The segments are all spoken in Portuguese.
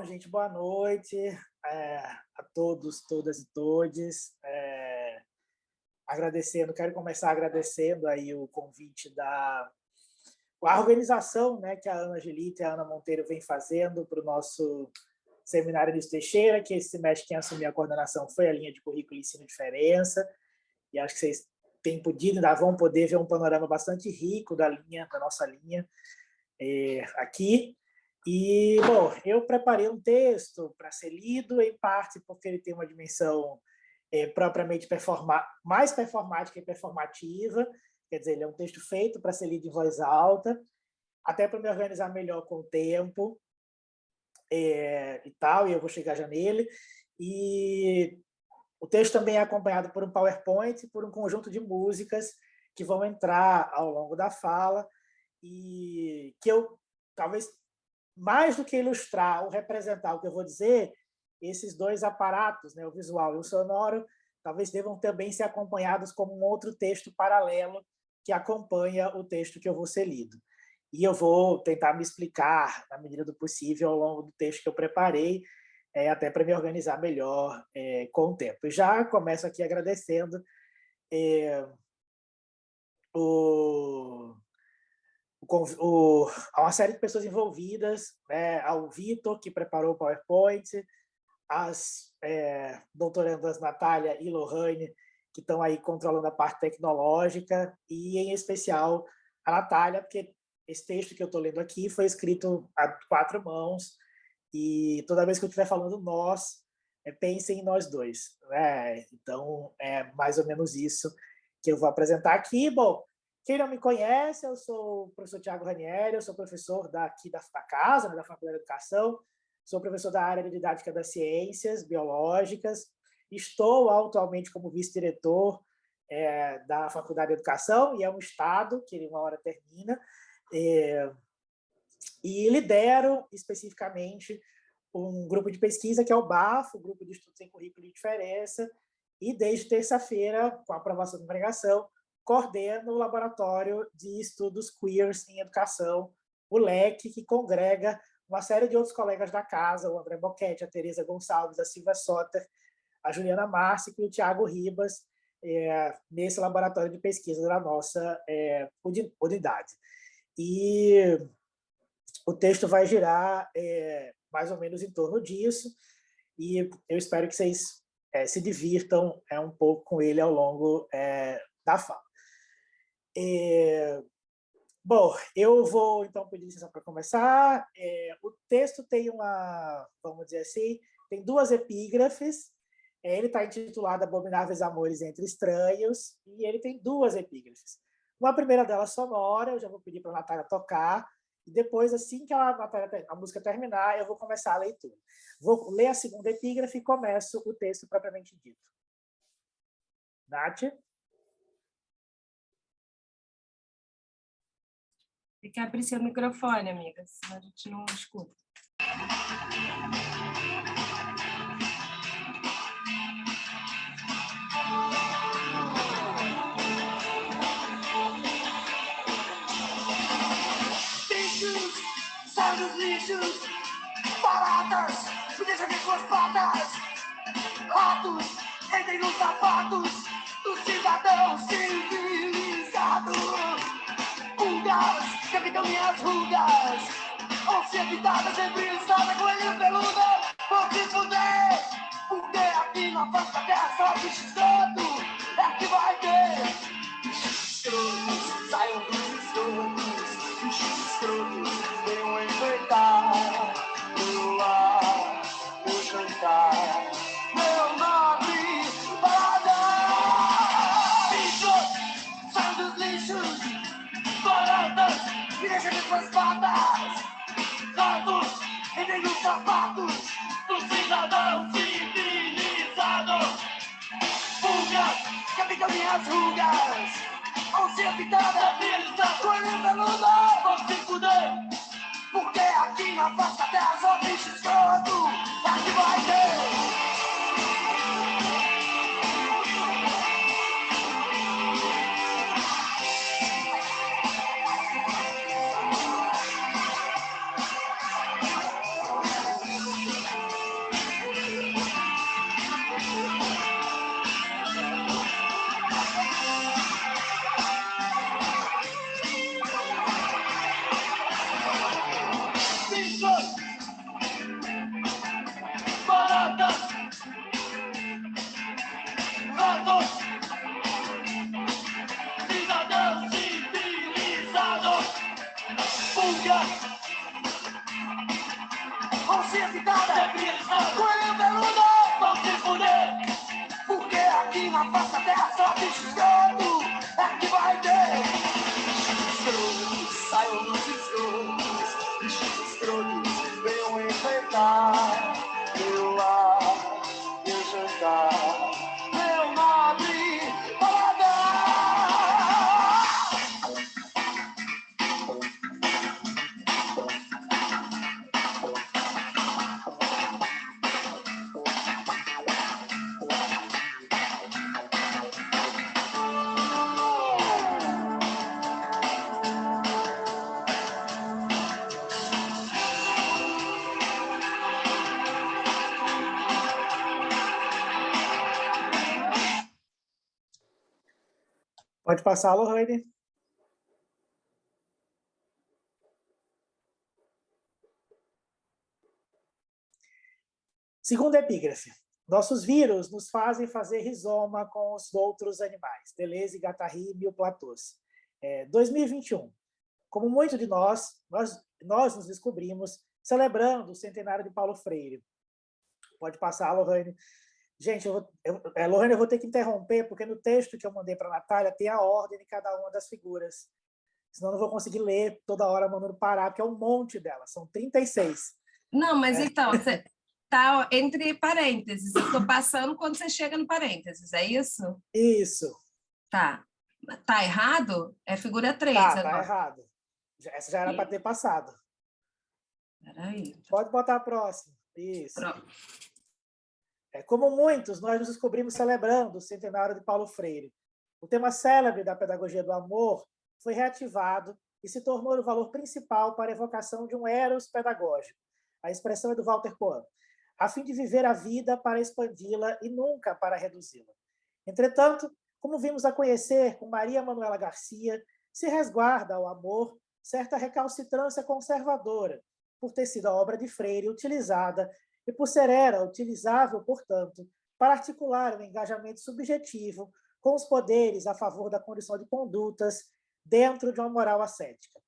gente, boa noite a todos, todas e todes. Quero começar agradecendo aí o convite a organização, né, que a Ana Angelita e a Ana Monteiro vem fazendo para o nosso seminário Nilson Teixeira, que esse semestre quem assumiu a coordenação foi a linha de currículo e ensino diferença, e acho que vocês têm podido, ainda vão poder ver um panorama bastante rico da nossa linha aqui. E, bom, eu preparei um texto para ser lido, em parte porque ele tem uma dimensão propriamente mais performática e performativa, quer dizer, ele é um texto feito para ser lido em voz alta, até para me organizar melhor com o tempo e tal, e eu vou chegar já nele. E o texto também é acompanhado por um PowerPoint e por um conjunto de músicas que vão entrar ao longo da fala e que eu, talvez, mais do que ilustrar ou representar o que eu vou dizer, esses dois aparatos, né, o visual e o sonoro, talvez devam também ser acompanhados como um outro texto paralelo que acompanha o texto que eu vou ser lido. E eu vou tentar me explicar, na medida do possível, ao longo do texto que eu preparei, até para me organizar melhor com o tempo. E já começo aqui agradecendo a uma série de pessoas envolvidas, né, ao Vitor, que preparou o PowerPoint, as doutorandas Natália e Lohane, que estão aí controlando a parte tecnológica, e, em especial, a Natália, porque esse texto que eu estou lendo aqui foi escrito a 4 mãos, e toda vez que eu estiver falando nós, pensem em nós dois, né? Então, é mais ou menos isso que eu vou apresentar aqui. Bom, quem não me conhece, eu sou o professor Tiago Ranieri, eu sou professor daqui da casa, né, da Faculdade de Educação, sou professor da área de Didática das Ciências Biológicas, estou atualmente como vice-diretor da Faculdade de Educação, e é um estado, que uma hora termina, e lidero especificamente um grupo de pesquisa que é o BAFO, o Grupo de Estudos em Currículo e Diferença, e desde terça-feira, com a aprovação da congregação, coordeno o Laboratório de Estudos Queers em Educação, o LEC, que congrega uma série de outros colegas da casa, o André Boquete, a Tereza Gonçalves, a Silvia Soter, a Juliana Márcio e o Tiago Ribas, nesse laboratório de pesquisa da nossa unidade. E o texto vai girar mais ou menos em torno disso, e eu espero que vocês se divirtam um pouco com ele ao longo da fala. Bom, eu vou, então, pedir licença para começar. O texto tem vamos dizer assim, tem 2 epígrafes. Ele está intitulado Abomináveis Amores entre Estranhos, e ele tem 2 epígrafes. Uma primeira delas sonora, eu já vou pedir para a Natália tocar, e depois, assim que a música terminar, eu vou começar a leitura. Vou ler a segunda epígrafe e começo o texto propriamente dito. Nath? Tem que abrir seu microfone, amiga, senão a gente não escuta. Bichos, sai dos lixos, baratas, me deixa ver suas patas. Ratos, entrem nos sapatos do cidadão civilizado. Pulgas, capitão minhas rugas, onça evitada, sempre estada, coelho peludo. Vou te fuder, porque aqui na face da terra só bicho escroto é que vai ter. Bichos escrotos, saiam dos escrotos, bichos escrotos, venham enfeitar meu lar, meu jantar, meu nome para dar. Bichos, saiam dos lixos, baratas, me deixa ver suas patas. Ratos, entrem nos sapatos do cidadão civilizado. Pulgas, capitão minhas rugas, onça pintada, coelho peludo. Vou se fuder, porque aqui na face da terra só bicho escroto é que vai ter. Conscientizada, colhendo peludo, vão se fuder. Porque aqui na face da terra só bicho escroto é que vai ter. Escrotos, saiam nos escrotos, bichos escrotos, venham enfrentar meu lar, meu jantar, meu nobre paladar. Pode passar, Lohane. Segunda epígrafe. Nossos vírus nos fazem fazer rizoma com os outros animais. Deleuze, Guattari, Mil Platôs. 2021. Como muitos de nós nos descobrimos celebrando o centenário de Paulo Freire. Pode passar, Lohane. Gente, Lohane, eu vou ter que interromper, porque no texto que eu mandei para a Natália tem a ordem de cada uma das figuras. Senão eu não vou conseguir ler toda hora mandando parar, porque é um monte delas, são 36. Não, mas então, você está entre parênteses. Eu estou passando quando você chega no parênteses, é isso? Isso. Tá. Tá errado? É figura 3 tá, agora. Tá errado. Essa já era para ter passado. Peraí. Pode botar a próxima. Isso. Pronto. Como muitos, nós nos descobrimos celebrando o centenário de Paulo Freire. O tema célebre da pedagogia do amor foi reativado e se tornou o valor principal para a evocação de um eros pedagógico. A expressão é do Walter Coan, a fim de viver a vida para expandi-la e nunca para reduzi-la. Entretanto, como vimos a conhecer com Maria Manuela Garcia, se resguarda ao amor certa recalcitrância conservadora, por ter sido a obra de Freire utilizada e por ser utilizável, portanto, para articular um engajamento subjetivo com os poderes a favor da condição de condutas dentro de uma moral ascética.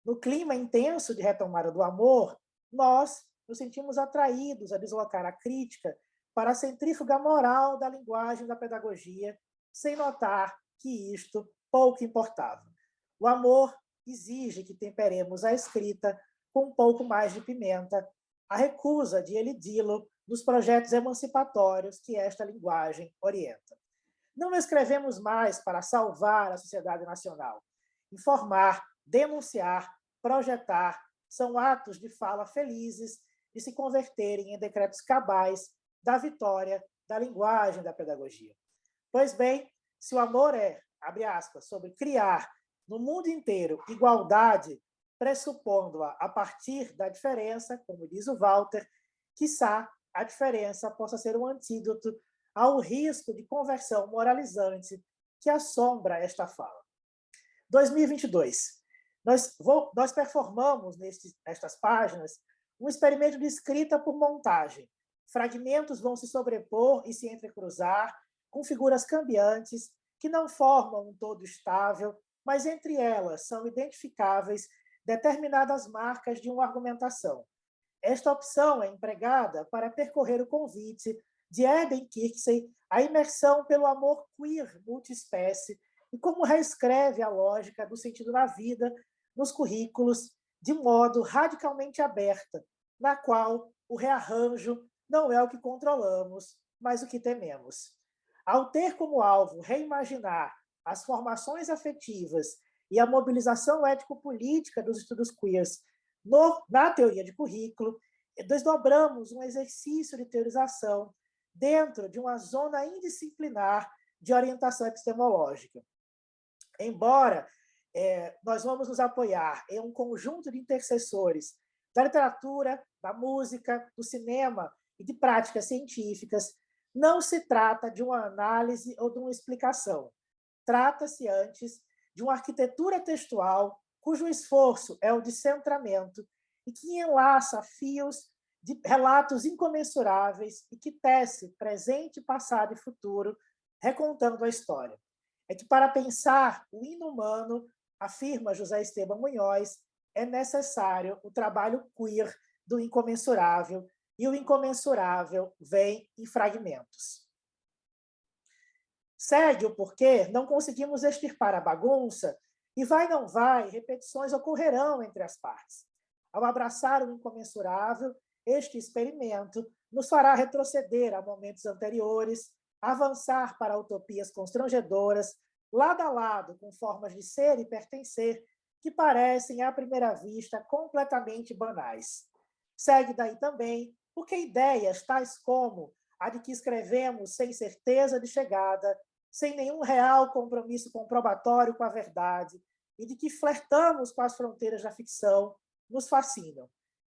No clima intenso de retomada do amor, nós nos sentimos atraídos a deslocar a crítica para a centrífuga moral da linguagem da pedagogia, sem notar que isto pouco importava. O amor exige que temperemos a escrita com um pouco mais de pimenta, a recusa de elidi-lo nos projetos emancipatórios que esta linguagem orienta. Não escrevemos mais para salvar a sociedade nacional. Informar, denunciar, projetar são atos de fala felizes de se converterem em decretos cabais da vitória da linguagem da pedagogia. Pois bem, se o amor é, abre aspas, sobre criar no mundo inteiro igualdade, pressupondo-a a partir da diferença, como diz o Walter, quiçá a diferença possa ser um antídoto ao risco de conversão moralizante que assombra esta fala. 2022. Nós performamos nestas páginas um experimento de escrita por montagem. Fragmentos vão se sobrepor e se entrecruzar com figuras cambiantes que não formam um todo estável, mas entre elas são identificáveis determinadas marcas de uma argumentação. Esta opção é empregada para percorrer o convite de Eben Kirksey à imersão pelo amor queer multiespécie e como reescreve a lógica do sentido da vida nos currículos de modo radicalmente aberta, na qual o rearranjo não é o que controlamos, mas o que tememos. Ao ter como alvo reimaginar as formações afetivas e a mobilização ético-política dos estudos queers na teoria de currículo, desdobramos um exercício de teorização dentro de uma zona indisciplinar de orientação epistemológica. Embora nós vamos nos apoiar em um conjunto de intercessores da literatura, da música, do cinema e de práticas científicas, não se trata de uma análise ou de uma explicação. Trata-se antes de uma arquitetura textual cujo esforço é o de centramento e que enlaça fios de relatos incomensuráveis e que tece presente, passado e futuro, recontando a história. É que para pensar o inumano, afirma José Esteban Munhoz, é necessário o trabalho queer do incomensurável, e o incomensurável vem em fragmentos. Segue o porquê não conseguimos extirpar a bagunça, e vai não vai, repetições ocorrerão entre as partes. Ao abraçar o incomensurável, este experimento nos fará retroceder a momentos anteriores, avançar para utopias constrangedoras, lado a lado com formas de ser e pertencer que parecem, à primeira vista, completamente banais. Segue daí também porque ideias tais como a de que escrevemos sem certeza de chegada, sem nenhum real compromisso comprobatório com a verdade, e de que flertamos com as fronteiras da ficção, nos fascinam.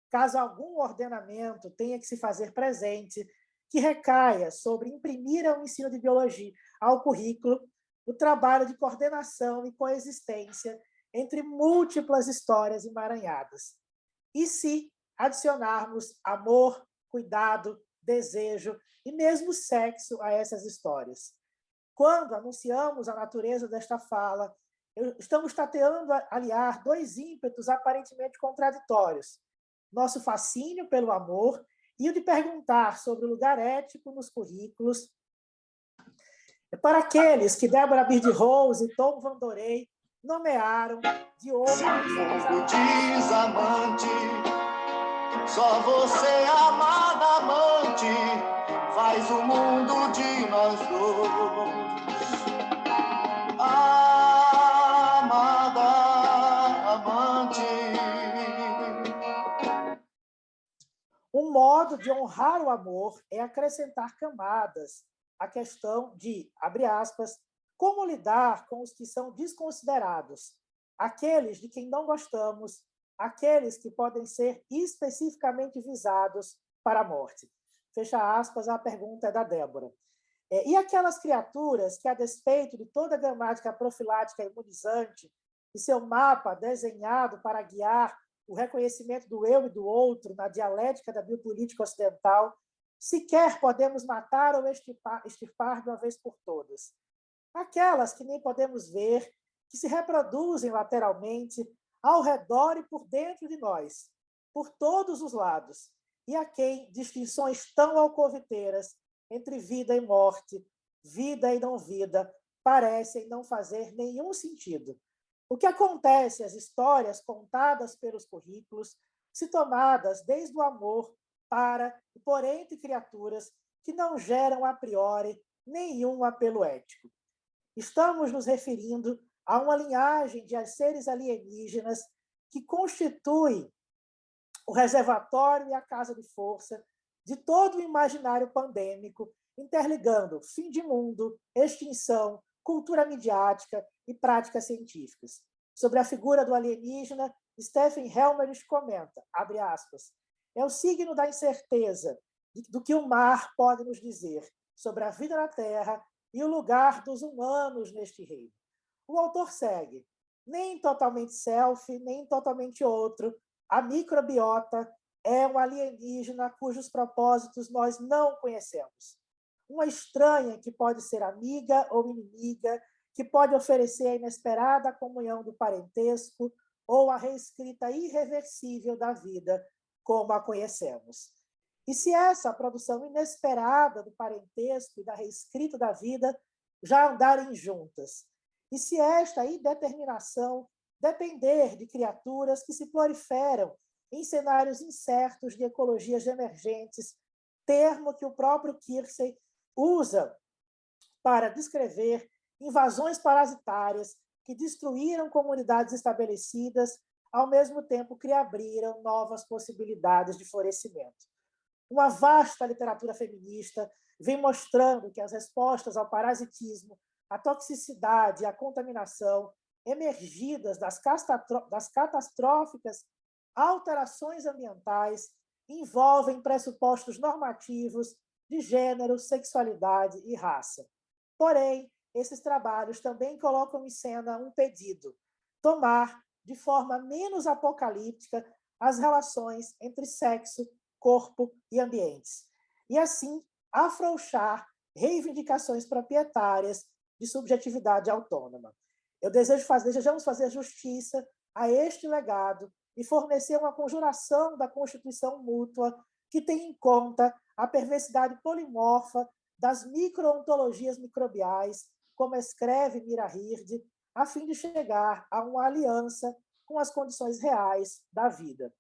Caso algum ordenamento tenha que se fazer presente, que recaia sobre imprimir ao ensino de biologia, ao currículo, o trabalho de coordenação e coexistência entre múltiplas histórias emaranhadas. E se adicionarmos amor, cuidado, desejo e mesmo sexo a essas histórias? Quando anunciamos a natureza desta fala, estamos tateando aliar dois ímpetos aparentemente contraditórios: nosso fascínio pelo amor e o de perguntar sobre o lugar ético nos currículos para aqueles que Débora Bird-Rose e Tom Van Dorey nomearam de outros. Fogo desamante, só você, amada amante, faz o mundo de nós dois. Amada amante. Um modo de honrar o amor é acrescentar camadas à questão de, abre aspas, como lidar com os que são desconsiderados, aqueles de quem não gostamos, aqueles que podem ser especificamente visados para a morte. Fecha aspas, a pergunta é da Débora. E aquelas criaturas que, a despeito de toda a gramática profilática imunizante e seu mapa desenhado para guiar o reconhecimento do eu e do outro na dialética da biopolítica ocidental, sequer podemos matar ou extirpar de uma vez por todas. Aquelas que nem podemos ver, que se reproduzem lateralmente, ao redor e por dentro de nós, por todos os lados, e a quem distinções tão alcoviteiras entre vida e morte, vida e não vida, parecem não fazer nenhum sentido. O que acontece às histórias contadas pelos currículos, se tomadas desde o amor para e por entre criaturas que não geram a priori nenhum apelo ético. Estamos nos referindo a uma linhagem de seres alienígenas que constitui o reservatório e a casa de força de todo o imaginário pandêmico, interligando fim de mundo, extinção, cultura midiática e práticas científicas. Sobre a figura do alienígena, Stephen Helmerich comenta, abre aspas, é o signo da incerteza do que o mar pode nos dizer sobre a vida na Terra e o lugar dos humanos neste reino. O autor segue, nem totalmente self, nem totalmente outro, a microbiota é um alienígena cujos propósitos nós não conhecemos. Uma estranha que pode ser amiga ou inimiga, que pode oferecer a inesperada comunhão do parentesco ou a reescrita irreversível da vida, como a conhecemos. E se essa produção inesperada do parentesco e da reescrita da vida já andarem juntas? E se esta indeterminação depender de criaturas que se proliferam em cenários incertos de ecologias emergentes, termo que o próprio Kiersey usa para descrever invasões parasitárias que destruíram comunidades estabelecidas, ao mesmo tempo que abriram novas possibilidades de florescimento. Uma vasta literatura feminista vem mostrando que as respostas ao parasitismo, à toxicidade e à contaminação emergidas das catastróficas alterações ambientais envolvem pressupostos normativos de gênero, sexualidade e raça. Porém, esses trabalhos também colocam em cena um pedido: tomar, de forma menos apocalíptica, as relações entre sexo, corpo e ambientes, e assim afrouxar reivindicações proprietárias de subjetividade autônoma. Desejamos fazer justiça a este legado e fornecer uma conjuração da constituição mútua que tem em conta a perversidade polimorfa das microontologias microbiais, como escreve Mira Hird, a fim de chegar a uma aliança com as condições reais da vida.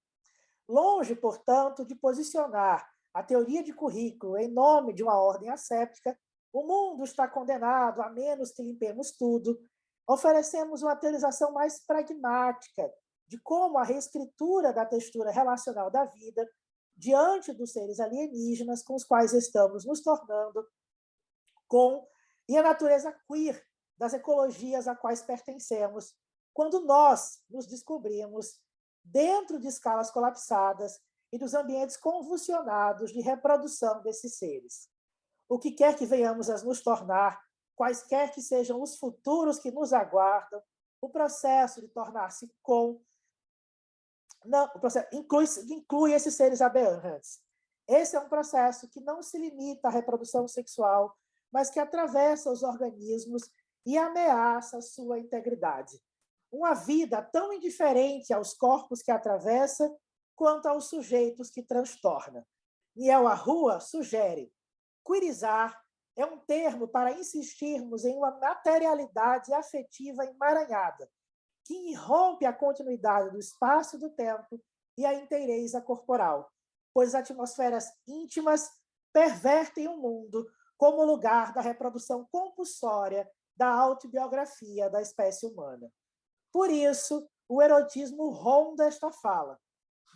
Longe, portanto, de posicionar a teoria de currículo em nome de uma ordem asséptica, o mundo está condenado a menos que limpemos tudo, oferecemos uma teorização mais pragmática de como a reescritura da textura relacional da vida diante dos seres alienígenas com os quais estamos nos tornando e a natureza queer das ecologias a quais pertencemos, quando nós nos descobrimos dentro de escalas colapsadas e dos ambientes convulsionados de reprodução desses seres. O que quer que venhamos a nos tornar, quaisquer que sejam os futuros que nos aguardam, o processo de tornar-se o processo inclui esses seres aberrantes. Esse é um processo que não se limita à reprodução sexual, mas que atravessa os organismos e ameaça sua integridade. Uma vida tão indiferente aos corpos que atravessa, quanto aos sujeitos que transtorna. Niel Arrua sugere: queerizar é um termo para insistirmos em uma materialidade afetiva emaranhada, que irrompe a continuidade do espaço e do tempo e a inteireza corporal, pois atmosferas íntimas pervertem o mundo como lugar da reprodução compulsória da autobiografia da espécie humana. Por isso, o erotismo ronda esta fala.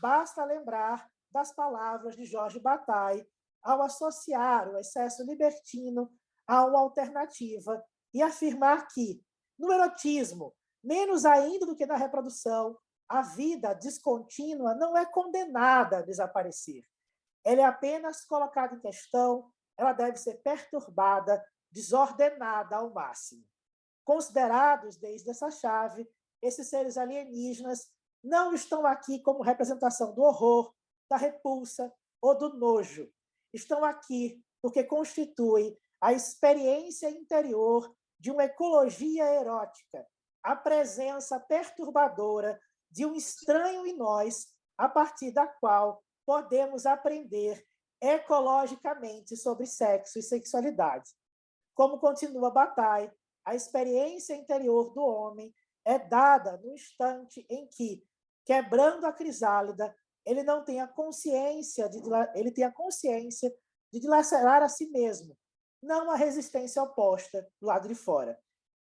Basta lembrar das palavras de Jorge Bataille ao associar o excesso libertino a uma alternativa e afirmar que, no erotismo, menos ainda do que na reprodução, a vida descontínua não é condenada a desaparecer. Ela é apenas colocada em questão, ela deve ser perturbada, desordenada ao máximo. Considerados desde essa chave, esses seres alienígenas não estão aqui como representação do horror, da repulsa ou do nojo. Estão aqui porque constituem a experiência interior de uma ecologia erótica, a presença perturbadora de um estranho em nós, a partir da qual podemos aprender ecologicamente sobre sexo e sexualidade. Como continua Bataille, a experiência interior do homem é dada no instante em que, quebrando a crisálida, ele tem a consciência de dilacerar a si mesmo, não a resistência oposta do lado de fora.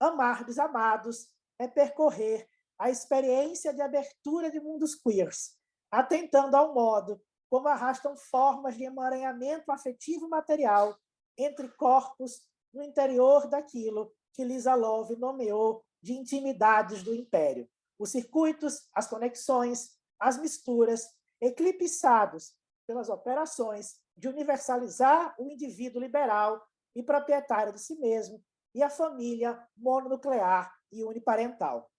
Amar desamados é percorrer a experiência de abertura de mundos queers, atentando ao modo como arrastam formas de emaranhamento afetivo material entre corpos no interior daquilo que Lisa Love nomeou de intimidades do império. Os circuitos, as conexões, as misturas, eclipsados pelas operações de universalizar o indivíduo liberal e proprietário de si mesmo e a família mononuclear e uniparental.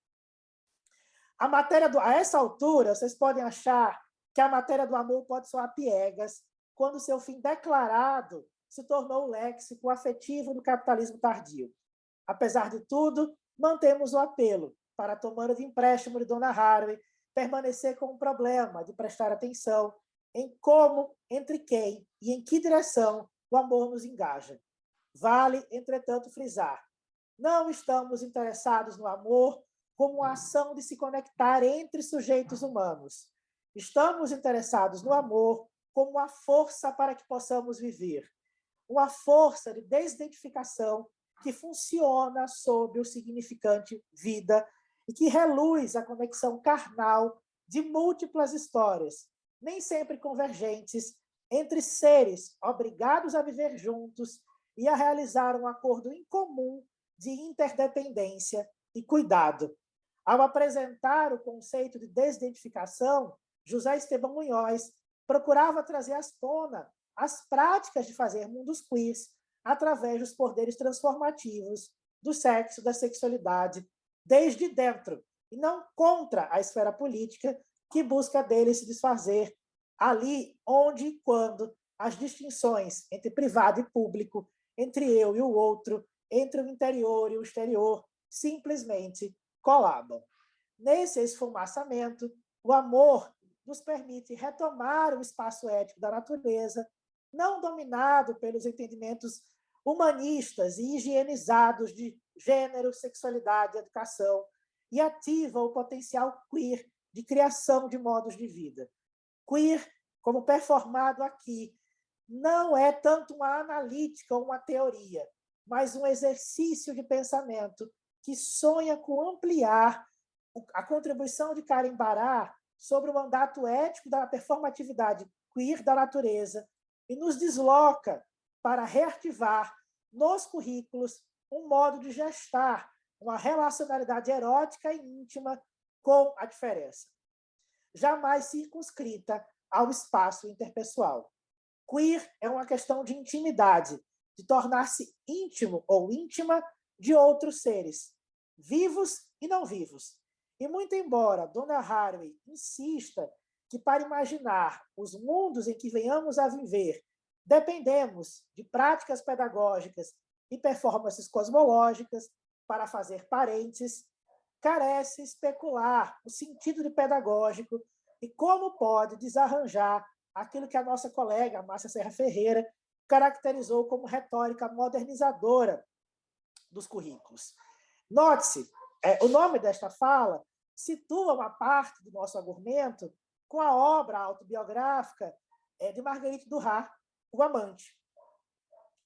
A essa altura, vocês podem achar que a matéria do amor pode soar piegas, quando seu fim declarado se tornou o léxico afetivo do capitalismo tardio. Apesar de tudo, mantemos o apelo para, tomando de empréstimo de Donna Haraway, permanecer com o problema de prestar atenção em como, entre quem e em que direção o amor nos engaja. Vale, entretanto, frisar: não estamos interessados no amor como uma ação de se conectar entre sujeitos humanos. Estamos interessados no amor como uma força para que possamos viver, uma força de desidentificação que funciona sob o significante vida e que reluz a conexão carnal de múltiplas histórias, nem sempre convergentes, entre seres obrigados a viver juntos e a realizar um acordo incomum de interdependência e cuidado. Ao apresentar o conceito de desidentificação, José Esteban Munhoz procurava trazer à tona as práticas de fazer mundos queers através dos poderes transformativos do sexo, da sexualidade, desde dentro, e não contra a esfera política que busca dele se desfazer ali onde e quando as distinções entre privado e público, entre eu e o outro, entre o interior e o exterior, simplesmente colabam. Nesse esfumaçamento, O amor nos permite retomar o espaço ético da natureza, não dominado pelos entendimentos humanistas e higienizados de gênero, sexualidade e educação, e ativa o potencial queer de criação de modos de vida. Queer, como performado aqui, não é tanto uma analítica ou uma teoria, mas um exercício de pensamento que sonha com ampliar a contribuição de Karen Bará sobre o mandato ético da performatividade queer da natureza e nos desloca para reativar nos currículos um modo de gestar uma relacionalidade erótica e íntima com a diferença, jamais circunscrita ao espaço interpessoal. Queer é uma questão de intimidade, de tornar-se íntimo ou íntima de outros seres, vivos e não vivos. E muito embora Donna Haraway insista que para imaginar os mundos em que venhamos a viver, dependemos de práticas pedagógicas e performances cosmológicas para fazer parentes, carece especular o sentido de pedagógico e como pode desarranjar aquilo que a nossa colega Márcia Serra Ferreira caracterizou como retórica modernizadora dos currículos. Note-se, o nome desta fala situa uma parte do nosso argumento com a obra autobiográfica de Marguerite Duras, O Amante.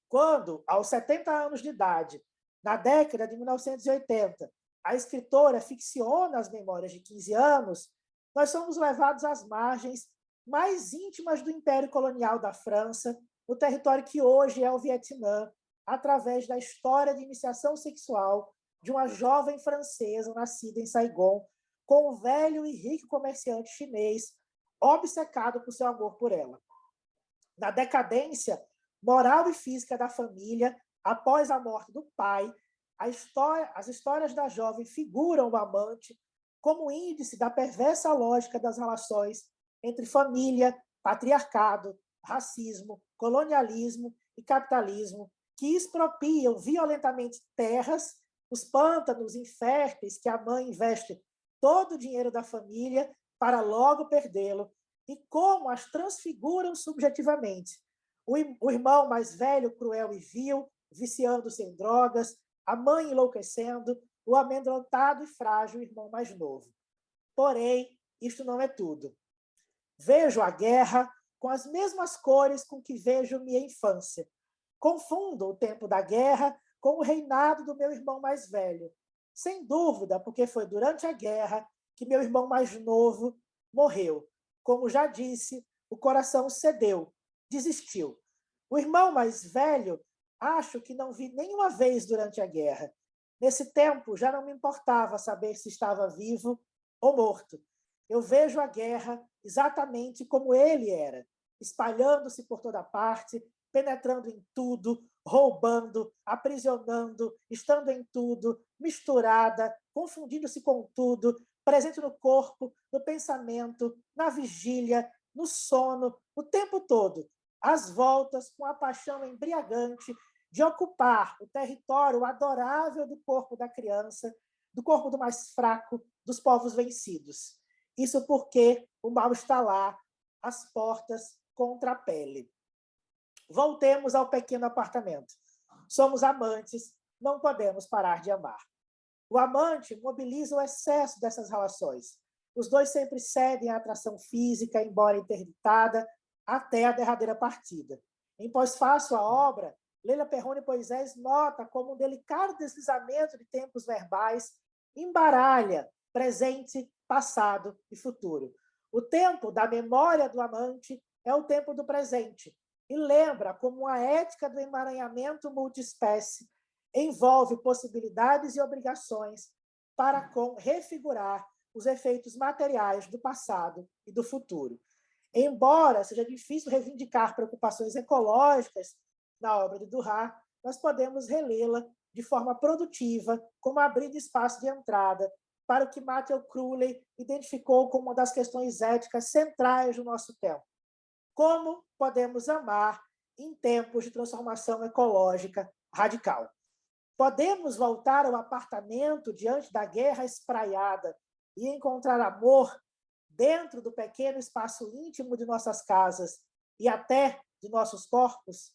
Quando, aos 70 anos de idade, na década de 1980, a escritora ficciona as memórias de 15 anos, nós somos levados às margens mais íntimas do Império Colonial da França, no território que hoje é o Vietnã, através da história de iniciação sexual de uma jovem francesa nascida em Saigon, com um velho e rico comerciante chinês, obcecado por seu amor por ela. Na decadência moral e física da família, após a morte do pai, as histórias da jovem figuram o amante como índice da perversa lógica das relações entre família, patriarcado, racismo, colonialismo e capitalismo, que expropriam violentamente terras, os pântanos inférteis que a mãe investe todo o dinheiro da família para logo perdê-lo, e como as transfiguram subjetivamente. O irmão mais velho, cruel e vil, viciando-se em drogas, a mãe enlouquecendo, o amedrontado e frágil irmão mais novo. Porém, isto não é tudo. Vejo a guerra com as mesmas cores com que vejo minha infância. Confundo o tempo da guerra com o reinado do meu irmão mais velho. Sem dúvida, porque foi durante a guerra que meu irmão mais novo morreu. Como já disse, o coração cedeu, desistiu. O irmão mais velho, acho que não vi nenhuma vez durante a guerra. Nesse tempo, já não me importava saber se estava vivo ou morto. Eu vejo a guerra exatamente como ele era, espalhando-se por toda parte, penetrando em tudo, roubando, aprisionando, estando em tudo, misturada, confundindo-se com tudo, presente no corpo, no pensamento, na vigília, no sono, o tempo todo, às voltas, com a paixão embriagante de ocupar o território adorável do corpo da criança, do corpo do mais fraco, dos povos vencidos. Isso porque o mal está lá, às portas, contra a pele. Voltemos ao pequeno apartamento. Somos amantes, não podemos parar de amar. O amante mobiliza o excesso dessas relações. Os dois sempre cedem à atração física, embora interditada, até a derradeira partida. Em pós-fácil a obra, Leila Perrone Poisés nota como um delicado deslizamento de tempos verbais embaralha presente, passado e futuro. O tempo da memória do amante é o tempo do presente e lembra como a ética do emaranhamento multiespécie envolve possibilidades e obrigações para refigurar os efeitos materiais do passado e do futuro. Embora seja difícil reivindicar preocupações ecológicas na obra de Duras, nós podemos relê-la de forma produtiva, como abrindo espaço de entrada para o que Matthew Crowley identificou como uma das questões éticas centrais do nosso tempo. Como podemos amar em tempos de transformação ecológica radical? Podemos voltar ao apartamento diante da guerra espraiada e encontrar amor dentro do pequeno espaço íntimo de nossas casas e até de nossos corpos?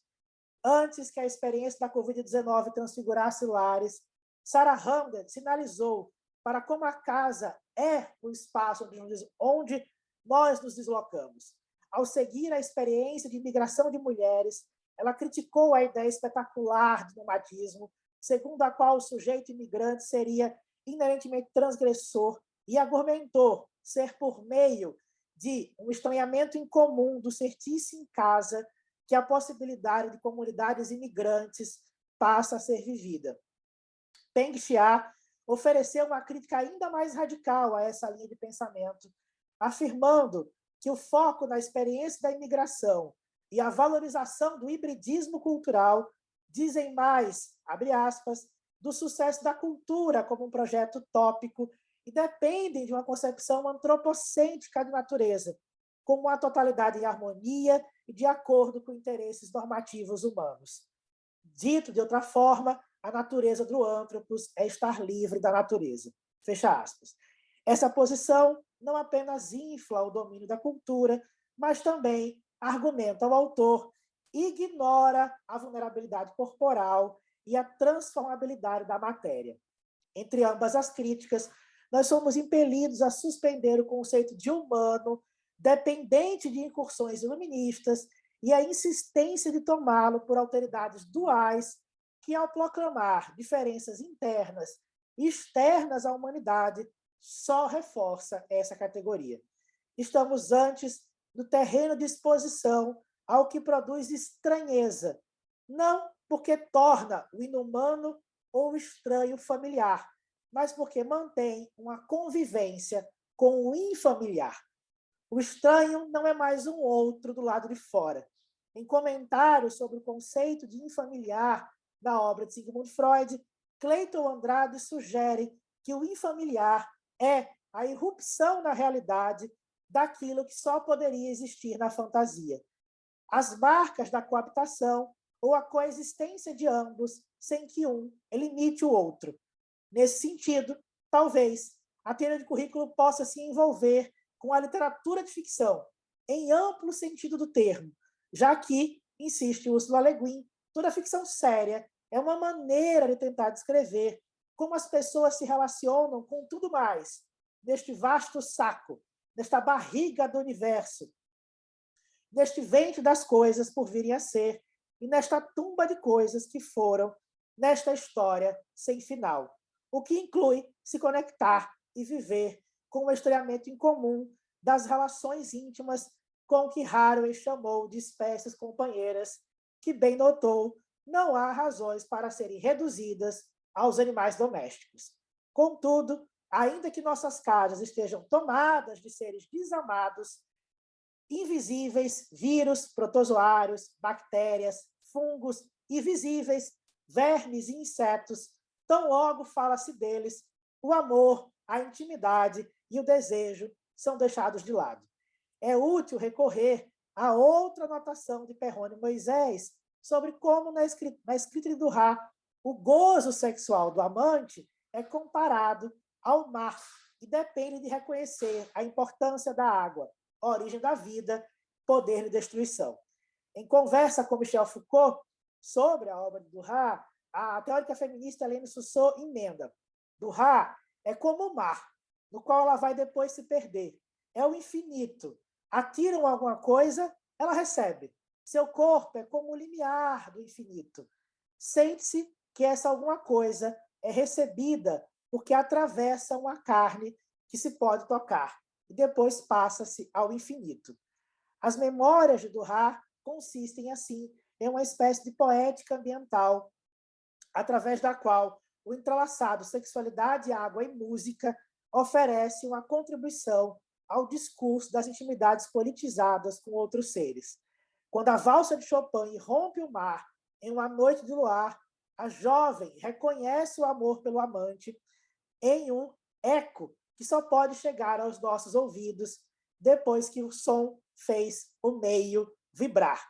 Antes que a experiência da Covid-19 transfigurasse lares, Sarah Hamden sinalizou para como a casa é o espaço onde nós nos deslocamos. Ao seguir a experiência de imigração de mulheres, ela criticou a ideia espetacular do nomadismo, segundo a qual o sujeito imigrante seria inerentemente transgressor, e argumentou ser por meio de um estranhamento incomum do sentir-se em casa que a possibilidade de comunidades imigrantes passa a ser vivida. Peng Xia ofereceu uma crítica ainda mais radical a essa linha de pensamento, afirmando que o foco na experiência da imigração e a valorização do hibridismo cultural dizem mais, abre aspas, do sucesso da cultura como um projeto utópico e dependem de uma concepção antropocêntrica de natureza, como uma totalidade em harmonia e de acordo com interesses normativos humanos. Dito de outra forma, a natureza do antropos é estar livre da natureza. Fecha aspas. Essa posição não apenas infla o domínio da cultura, mas também, argumenta o autor, ignora a vulnerabilidade corporal e a transformabilidade da matéria. Entre ambas as críticas, nós somos impelidos a suspender o conceito de humano dependente de incursões iluministas e a insistência de tomá-lo por alteridades duais que, ao proclamar diferenças internas e externas à humanidade, só reforça essa categoria. Estamos antes do terreno de exposição ao que produz estranheza, não porque torna o inumano ou o estranho familiar, mas porque mantém uma convivência com o infamiliar. O estranho não é mais um outro do lado de fora. Em comentários sobre o conceito de infamiliar na obra de Sigmund Freud, Clayton Andrade sugere que o infamiliar é a irrupção na realidade daquilo que só poderia existir na fantasia. As marcas da coabitação ou a coexistência de ambos sem que um limite o outro. Nesse sentido, talvez a teoria de currículo possa se envolver com a literatura de ficção, em amplo sentido do termo, já que, insiste Ursula Le Guin, toda ficção séria é uma maneira de tentar descrever como as pessoas se relacionam com tudo mais, neste vasto saco, nesta barriga do universo, neste ventre das coisas por virem a ser e nesta tumba de coisas que foram, nesta história sem final, o que inclui se conectar e viver com o estranhamento incomum das relações íntimas com o que Haraway chamou de espécies companheiras, que, bem notou, não há razões para serem reduzidas aos animais domésticos. Contudo, ainda que nossas casas estejam tomadas de seres desamados, invisíveis, vírus, protozoários, bactérias, fungos, invisíveis, vermes e insetos, tão logo fala-se deles, o amor, a intimidade e o desejo são deixados de lado. É útil recorrer a outra anotação de Perrone Moisés sobre como, na escrita de Duras, o gozo sexual do amante é comparado ao mar e depende de reconhecer a importância da água, a origem da vida, poder de destruição. Em conversa com Michel Foucault sobre a obra de Duras, a teórica feminista Hélène Soussot emenda: Duras é como o mar, no qual ela vai depois se perder. É o infinito. Atiram alguma coisa, ela recebe. Seu corpo é como o limiar do infinito. Sente-se que essa alguma coisa é recebida porque atravessa uma carne que se pode tocar e depois passa-se ao infinito. As memórias de Duras consistem, assim, em uma espécie de poética ambiental, através da qual o entrelaçado sexualidade, água e música oferece uma contribuição ao discurso das intimidades politizadas com outros seres. Quando a valsa de Chopin irrompe o mar em uma noite de luar, a jovem reconhece o amor pelo amante em um eco que só pode chegar aos nossos ouvidos depois que o som fez o meio vibrar.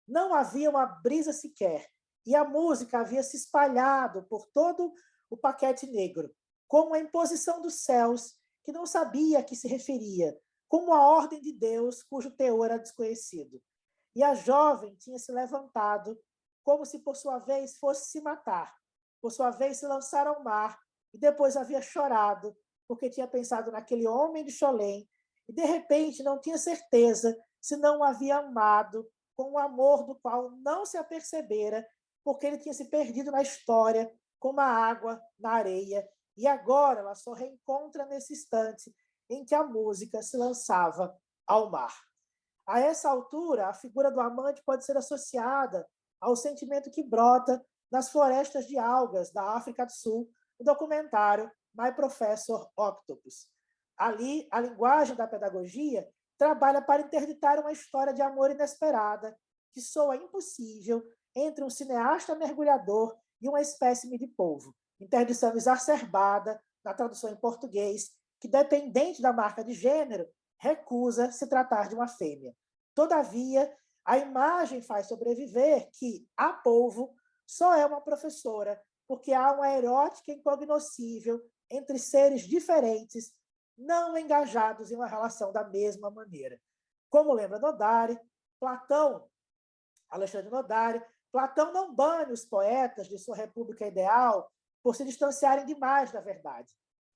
Não havia uma brisa sequer, e a música havia se espalhado por todo o paquete negro, como a imposição dos céus, que não sabia a que se referia, como a ordem de Deus, cujo teor era desconhecido. E a jovem tinha se levantado, como se por sua vez fosse se matar, por sua vez se lançar ao mar, e depois havia chorado, porque tinha pensado naquele homem de Cholém, e de repente não tinha certeza se não o havia amado, com um amor do qual não se apercebera, porque ele tinha se perdido na história, como a água na areia, e agora ela só reencontra nesse instante em que a música se lançava ao mar. A essa altura, a figura do amante pode ser associada ao sentimento que brota nas florestas de algas da África do Sul, no documentário My Professor Octopus. Ali, a linguagem da pedagogia trabalha para interditar uma história de amor inesperada, que soa impossível entre um cineasta mergulhador e uma espécime de polvo. Interdição exacerbada, na tradução em português, que, dependente da marca de gênero, recusa se tratar de uma fêmea. Todavia, a imagem faz sobreviver que a polvo só é uma professora, porque há uma erótica incognoscível entre seres diferentes, não engajados em uma relação da mesma maneira. Como lembra Nodari, Alexandre Nodari, Platão não bane os poetas de sua república ideal por se distanciarem demais da verdade.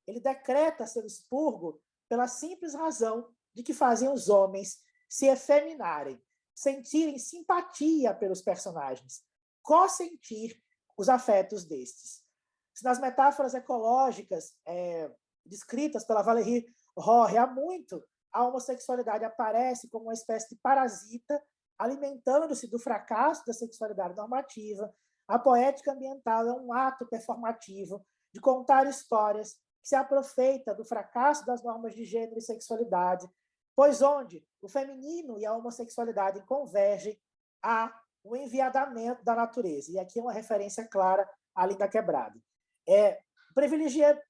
Ele decreta seu expurgo pela simples razão de que fazem os homens se efeminarem, sentirem simpatia pelos personagens, co-sentir os afetos destes. Se nas metáforas ecológicas descritas pela Valérie Rohrer há muito, a homossexualidade aparece como uma espécie de parasita, alimentando-se do fracasso da sexualidade normativa. A poética ambiental é um ato performativo de contar histórias que se aproveita do fracasso das normas de gênero e sexualidade, pois onde o feminino e a homossexualidade convergem, há o enviadamento da natureza. E aqui é uma referência clara à Linda Quebrada.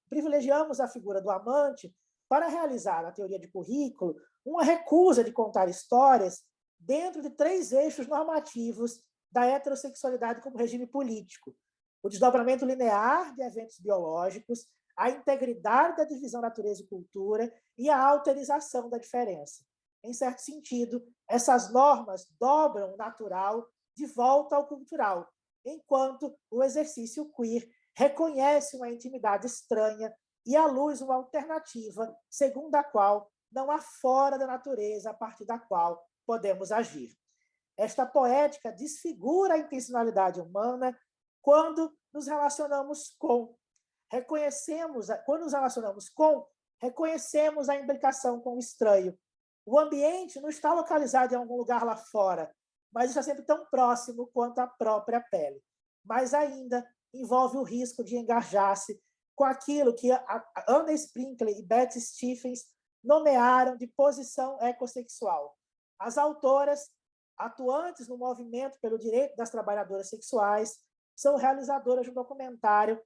Privilegiamos a figura do amante para realizar, na teoria de currículo, uma recusa de contar histórias dentro de 3 eixos normativos da heterossexualidade como regime político: o desdobramento linear de eventos biológicos, a integridade da divisão natureza e cultura e a alterização da diferença. Em certo sentido, essas normas dobram o natural de volta ao cultural, enquanto o exercício queer reconhece uma intimidade estranha e à luz uma alternativa segundo a qual não há fora da natureza a partir da qual podemos agir. Esta poética desfigura a intencionalidade humana quando nos relacionamos com. Quando nos relacionamos com, reconhecemos a implicação com o estranho. O ambiente não está localizado em algum lugar lá fora, mas está sempre tão próximo quanto a própria pele. Mas ainda envolve o risco de engajar-se com aquilo que Anna Sprinkler e Betty Stephens nomearam de posição ecossexual. As autoras, atuantes no movimento pelo direito das trabalhadoras sexuais, são realizadoras de um documentário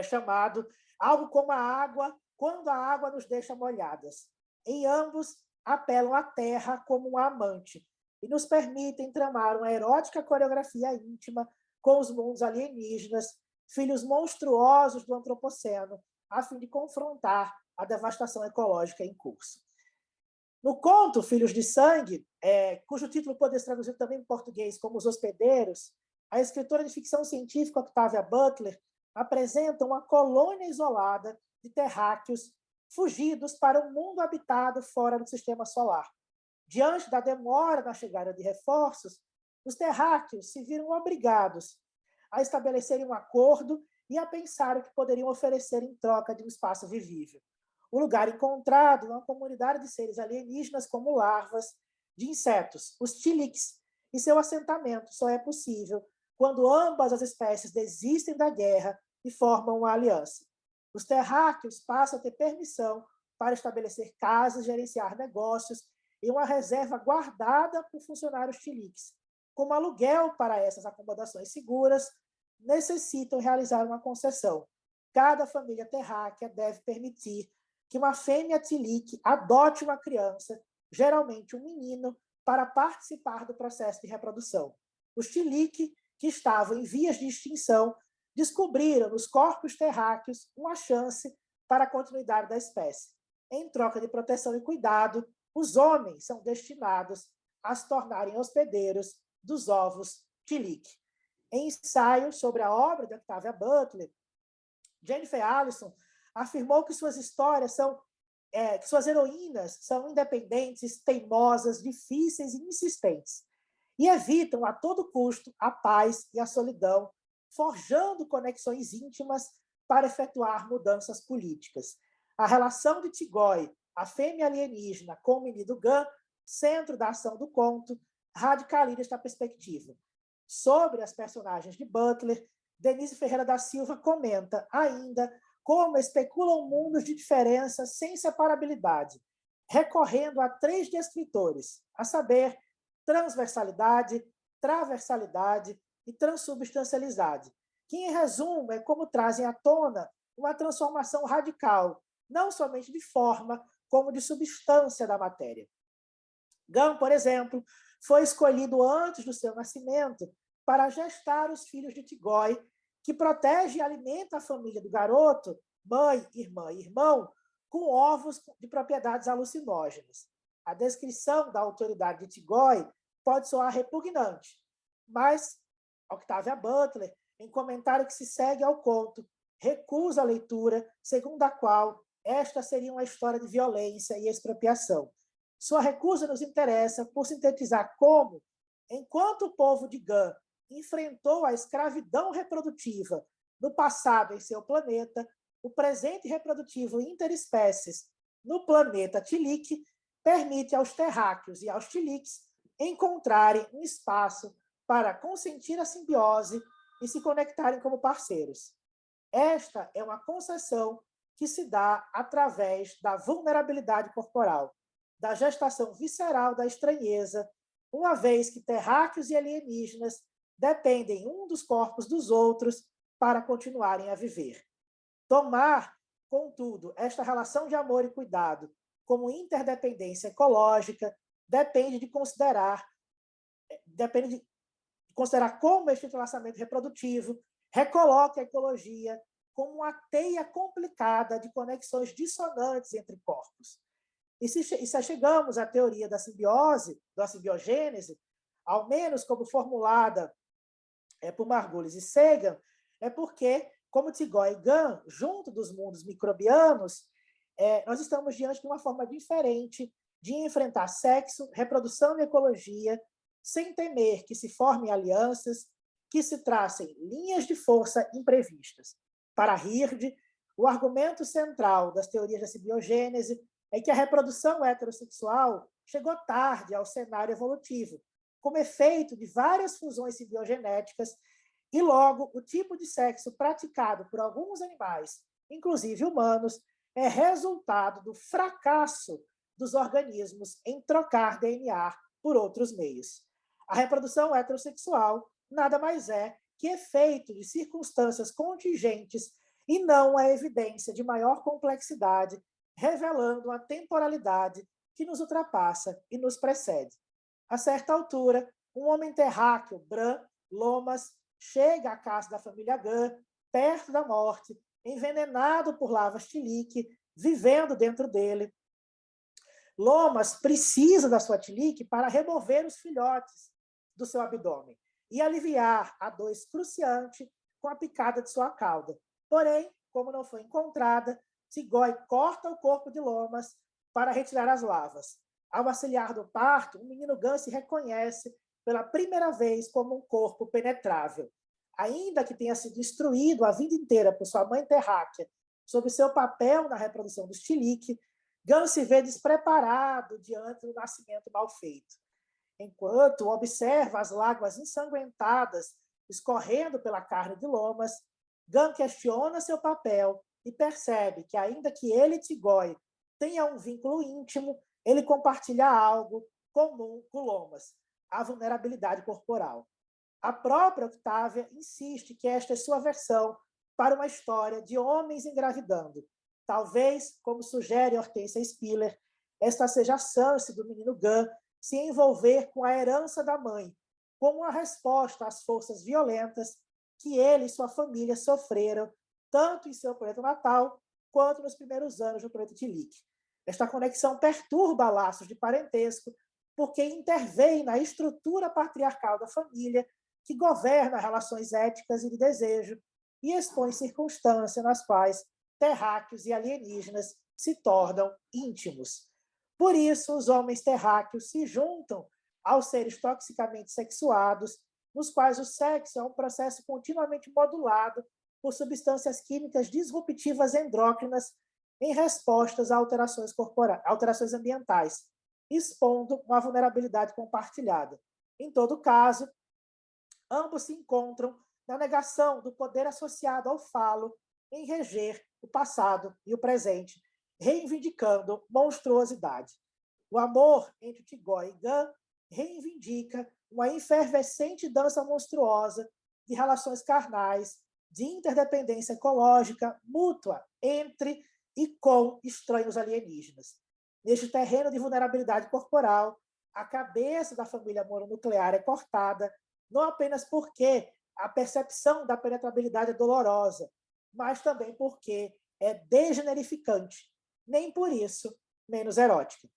chamado Algo como a Água, Quando a Água nos Deixa Molhadas. Em ambos, apelam à terra como uma amante e nos permitem tramar uma erótica coreografia íntima com os mundos alienígenas, filhos monstruosos do antropoceno, a fim de confrontar a devastação ecológica em curso. No conto Filhos de Sangue, cujo título pode ser traduzido também em português como Os Hospedeiros, a escritora de ficção científica Octavia Butler apresenta uma colônia isolada de terráqueos fugidos para um mundo habitado fora do sistema solar. Diante da demora na chegada de reforços, os terráqueos se viram obrigados a estabelecerem um acordo e a pensar o que poderiam oferecer em troca de um espaço vivível. O lugar encontrado é uma comunidade de seres alienígenas como larvas de insetos, os tiliques, e seu assentamento só é possível quando ambas as espécies desistem da guerra e formam uma aliança. Os terráqueos passam a ter permissão para estabelecer casas, gerenciar negócios e uma reserva guardada por funcionários tiliques. Como aluguel para essas acomodações seguras, necessitam realizar uma concessão. Cada família terráquea deve permitir que uma fêmea tilique adote uma criança, geralmente um menino, para participar do processo de reprodução. Os tilique, que estavam em vias de extinção, descobriram nos corpos terráqueos uma chance para a continuidade da espécie. em troca de proteção e cuidado, os homens são destinados a se tornarem hospedeiros dos ovos Tilique. Em ensaio sobre a obra de Octavia Butler, Jennifer Allison afirmou que suas histórias que suas heroínas são independentes, teimosas, difíceis e insistentes, e evitam a todo custo a paz e a solidão, forjando conexões íntimas para efetuar mudanças políticas. A relação de Tigoi, a fêmea alienígena, com o menino Gun, centro da ação do conto, radicaliza esta perspectiva. Sobre as personagens de Butler, Denise Ferreira da Silva comenta ainda como especulam mundos de diferença sem separabilidade, recorrendo a 3 descritores, a saber, transversalidade, traversalidade e transubstancialidade, que, em resumo, é como trazem à tona uma transformação radical, não somente de forma, como de substância da matéria. Gun, por exemplo, foi escolhido antes do seu nascimento para gestar os filhos de Tigoi, que protege e alimenta a família do garoto, mãe, irmã e irmão, com ovos de propriedades alucinógenas. A descrição da autoridade de Tigoi pode soar repugnante, mas Octavia Butler, em comentário que se segue ao conto, recusa a leitura segundo a qual esta seria uma história de violência e expropriação. Sua recusa nos interessa por sintetizar como, enquanto o povo de Gun enfrentou a escravidão reprodutiva no passado em seu planeta, o presente reprodutivo interespécies no planeta Tilique permite aos terráqueos e aos tiliques encontrarem um espaço para consentir a simbiose e se conectarem como parceiros. Esta é uma concessão que se dá através da vulnerabilidade corporal, da gestação visceral da estranheza, uma vez que terráqueos e alienígenas dependem um dos corpos dos outros para continuarem a viver. Tomar, contudo, esta relação de amor e cuidado como interdependência ecológica depende de considerar como este entrelaçamento reprodutivo recoloca a ecologia como uma teia complicada de conexões dissonantes entre corpos. E se chegamos à teoria da simbiose, da simbiogênese, ao menos como formulada por Margulis e Sagan, é porque, como Tigoi e Gun, junto dos mundos microbianos, nós estamos diante de uma forma diferente de enfrentar sexo, reprodução e ecologia, sem temer que se formem alianças, que se tracem linhas de força imprevistas. Para Hird, o argumento central das teorias da simbiogênese é que a reprodução heterossexual chegou tarde ao cenário evolutivo, como efeito de várias fusões simbiogenéticas, e logo o tipo de sexo praticado por alguns animais, inclusive humanos, é resultado do fracasso dos organismos em trocar DNA por outros meios. A reprodução heterossexual nada mais é que efeito de circunstâncias contingentes e não a evidência de maior complexidade, revelando uma temporalidade que nos ultrapassa e nos precede. A certa altura, um homem terráqueo, Bran, Lomas, chega à casa da família Gun, perto da morte, envenenado por lavas Tilique, vivendo dentro dele. Lomas precisa da sua Tilique para remover os filhotes do seu abdômen e aliviar a dor excruciante com a picada de sua cauda. Porém, como não foi encontrada, Tigoi corta o corpo de Lomas para retirar as lavas. Ao auxiliar do parto, o menino Gun se reconhece pela primeira vez como um corpo penetrável. Ainda que tenha sido instruído a vida inteira por sua mãe terráquea sobre seu papel na reprodução dos Tilique, Gun se vê despreparado diante do nascimento mal feito. Enquanto observa as lágrimas ensanguentadas escorrendo pela carne de Lomas, Gun questiona seu papel e percebe que, ainda que ele e Tigoi tenham um vínculo íntimo, ele compartilha algo comum com Lomas, a vulnerabilidade corporal. A própria Octavia insiste que esta é sua versão para uma história de homens engravidando. Talvez, como sugere Hortensia Spiller, esta seja a chance do menino Gun se envolver com a herança da mãe, como uma resposta às forças violentas que ele e sua família sofreram, tanto em seu planeta natal, quanto nos primeiros anos do planeta Tilique. Esta conexão perturba laços de parentesco, porque intervém na estrutura patriarcal da família, que governa relações éticas e de desejo, e expõe circunstâncias nas quais terráqueos e alienígenas se tornam íntimos. Por isso, os homens terráqueos se juntam aos seres toxicamente sexuados, nos quais o sexo é um processo continuamente modulado por substâncias químicas disruptivas endócrinas em respostas a alterações ambientais, expondo uma vulnerabilidade compartilhada. Em todo caso, ambos se encontram na negação do poder associado ao falo em reger o passado e o presente, reivindicando monstruosidade. O amor entre Tigói e Gun reivindica uma efervescente dança monstruosa de relações carnais, de interdependência ecológica mútua entre e com estranhos alienígenas. Neste terreno de vulnerabilidade corporal, a cabeça da família mononuclear é cortada, não apenas porque a percepção da penetrabilidade é dolorosa, mas também porque é degenerificante, nem por isso menos erótica.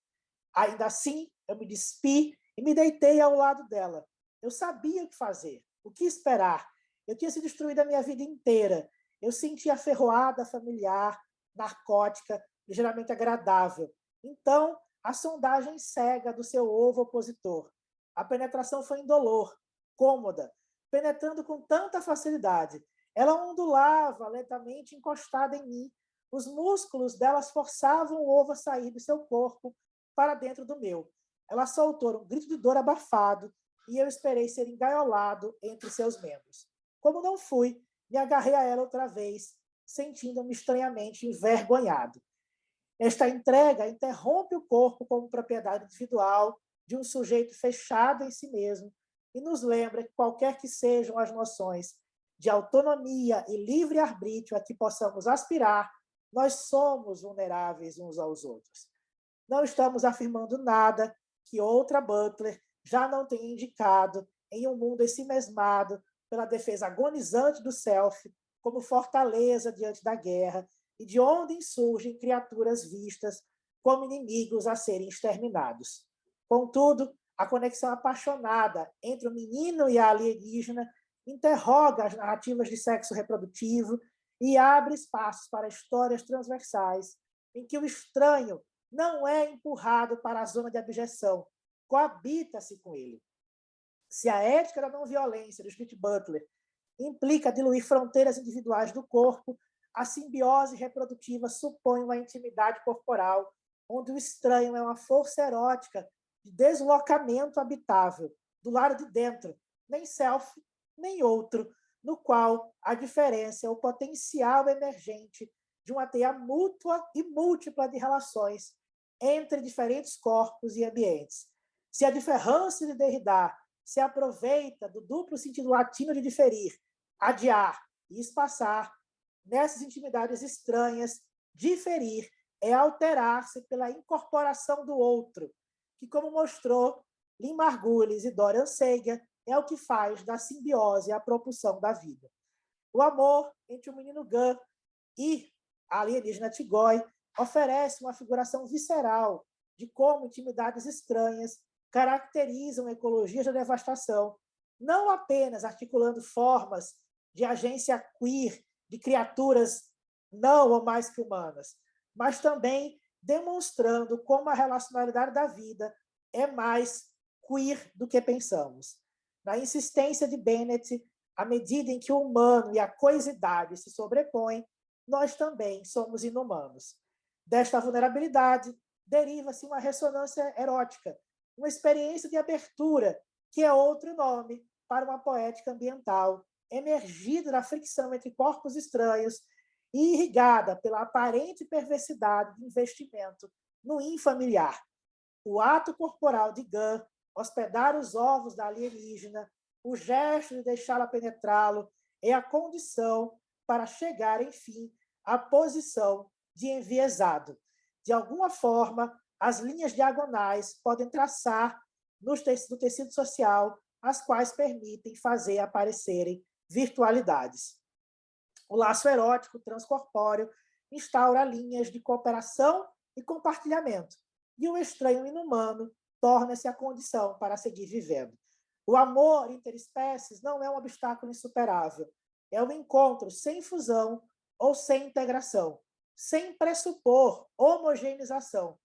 Ainda assim, eu me despi e me deitei ao lado dela. Eu sabia o que fazer, o que esperar. Eu tinha se destruído a minha vida inteira. Eu sentia a ferroada familiar, narcótica, ligeiramente agradável. Então, a sondagem cega do seu ovo opositor. A penetração foi indolor, cômoda, penetrando com tanta facilidade. Ela ondulava lentamente encostada em mim. Os músculos delas forçavam o ovo a sair do seu corpo para dentro do meu. Ela soltou um grito de dor abafado e eu esperei ser engaiolado entre seus membros. Como não fui, me agarrei a ela outra vez, sentindo-me estranhamente envergonhado. Esta entrega interrompe o corpo como propriedade individual de um sujeito fechado em si mesmo e nos lembra que qualquer que sejam as noções de autonomia e livre-arbítrio a que possamos aspirar, nós somos vulneráveis uns aos outros. Não estamos afirmando nada que outra Butler já não tenha indicado em um mundo ensimesmado pela defesa agonizante do self como fortaleza diante da guerra e de onde insurgem criaturas vistas como inimigos a serem exterminados. Contudo, a conexão apaixonada entre o menino e a alienígena interroga as narrativas de sexo reprodutivo e abre espaços para histórias transversais em que o estranho não é empurrado para a zona de abjeção, coabita-se com ele. Se a ética da não-violência do Smith Butler implica diluir fronteiras individuais do corpo, a simbiose reprodutiva supõe uma intimidade corporal, onde o estranho é uma força erótica de deslocamento habitável, do lado de dentro, nem self, nem outro, no qual a diferença é o potencial emergente de uma teia mútua e múltipla de relações entre diferentes corpos e ambientes. Se a diferença de Derrida se aproveita do duplo sentido latino de diferir, adiar e espaçar, nessas intimidades estranhas, diferir é alterar-se pela incorporação do outro, que, como mostrou Lynn Margulis e Dorian Sager, é o que faz da simbiose a propulsão da vida. O amor entre o menino Gun e a alienígena Tigói oferece uma figuração visceral de como intimidades estranhas caracterizam ecologias da devastação, não apenas articulando formas de agência queer de criaturas não ou mais que humanas, mas também demonstrando como a relacionalidade da vida é mais queer do que pensamos. Na insistência de Bennett, à medida em que o humano e a coisidade se sobrepõem, nós também somos inumanos. Desta vulnerabilidade deriva-se uma ressonância erótica, uma experiência de abertura, que é outro nome para uma poética ambiental, emergida da fricção entre corpos estranhos e irrigada pela aparente perversidade de investimento no infamiliar. O ato corporal de Gun, hospedar os ovos da alienígena, o gesto de deixá-la penetrá-lo, é a condição para chegar, enfim, à posição de enviesado. De alguma forma, as linhas diagonais podem traçar no tecido social, as quais permitem fazer aparecerem virtualidades. O laço erótico transcorpóreo instaura linhas de cooperação e compartilhamento. E o estranho inumano torna-se a condição para seguir vivendo. O amor interespécies não é um obstáculo insuperável. É um encontro sem fusão ou sem integração, sem pressupor homogeneização,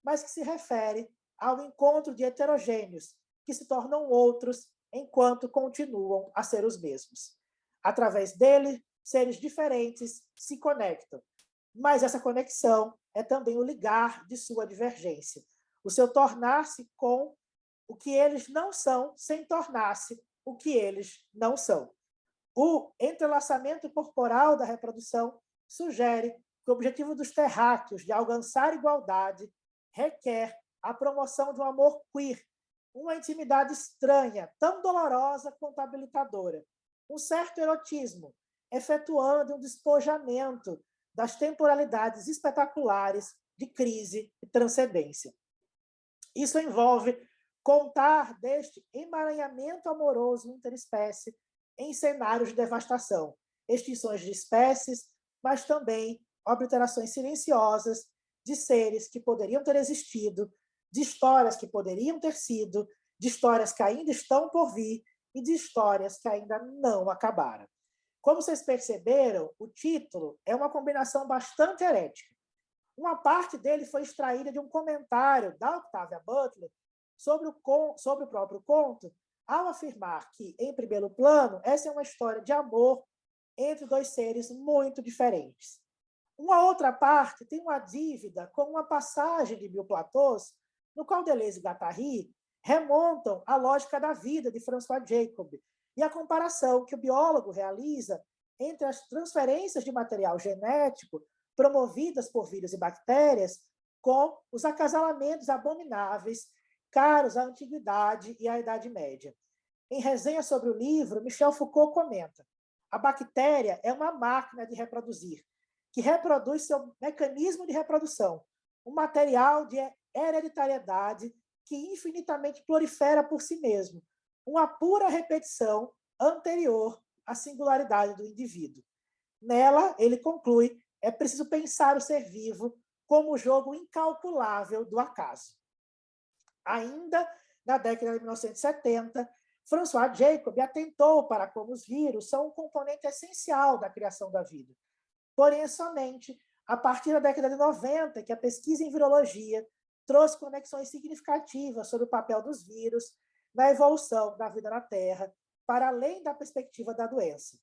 mas que se refere ao encontro de heterogêneos, que se tornam outros enquanto continuam a ser os mesmos. Através dele, seres diferentes se conectam, mas essa conexão é também o ligar de sua divergência, o seu tornar-se com o que eles não são, sem tornar-se o que eles não são. O entrelaçamento corporal da reprodução sugere que o objetivo dos terráqueos de alcançar igualdade requer a promoção de um amor queer, uma intimidade estranha, tão dolorosa quanto habilitadora, um certo erotismo, efetuando um despojamento das temporalidades espetaculares de crise e transcendência. Isso envolve contar deste emaranhamento amoroso interespécie em cenários de devastação, extinções de espécies, mas também obliterações silenciosas de seres que poderiam ter existido, de histórias que poderiam ter sido, de histórias que ainda estão por vir e de histórias que ainda não acabaram. Como vocês perceberam, o título é uma combinação bastante herética. Uma parte dele foi extraída de um comentário da Octavia Butler sobre o próprio conto, ao afirmar que, em primeiro plano, essa é uma história de amor entre dois seres muito diferentes. Uma outra parte tem uma dívida com uma passagem de Mil Platôs, no qual Deleuze e Guattari remontam à lógica da vida de François Jacob e a comparação que o biólogo realiza entre as transferências de material genético promovidas por vírus e bactérias com os acasalamentos abomináveis caros à antiguidade e à Idade Média. Em resenha sobre o livro, Michel Foucault comenta: a bactéria é uma máquina de reproduzir, que reproduz seu mecanismo de reprodução, um material de hereditariedade que infinitamente prolifera por si mesmo, uma pura repetição anterior à singularidade do indivíduo. Nela, ele conclui, é preciso pensar o ser vivo como o jogo incalculável do acaso. Ainda na década de 1970, François Jacob atentou para como os vírus são um componente essencial da criação da vida. Porém, é somente a partir da década de 90 que a pesquisa em virologia trouxe conexões significativas sobre o papel dos vírus na evolução da vida na Terra, para além da perspectiva da doença.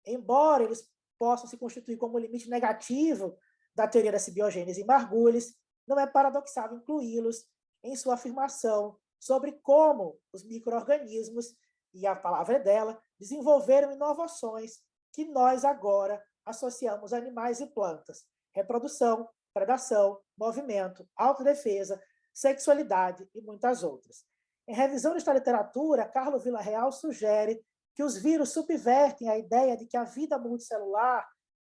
Embora eles possam se constituir como limite negativo da teoria da simbiogênese em Margulis, não é paradoxal incluí-los em sua afirmação sobre como os micro-organismos, e a palavra é dela, desenvolveram inovações que nós agora associamos a animais e plantas: reprodução, predação, movimento, autodefesa, sexualidade e muitas outras. Em revisão desta literatura, Carlos Villarreal sugere que os vírus subvertem a ideia de que a vida multicelular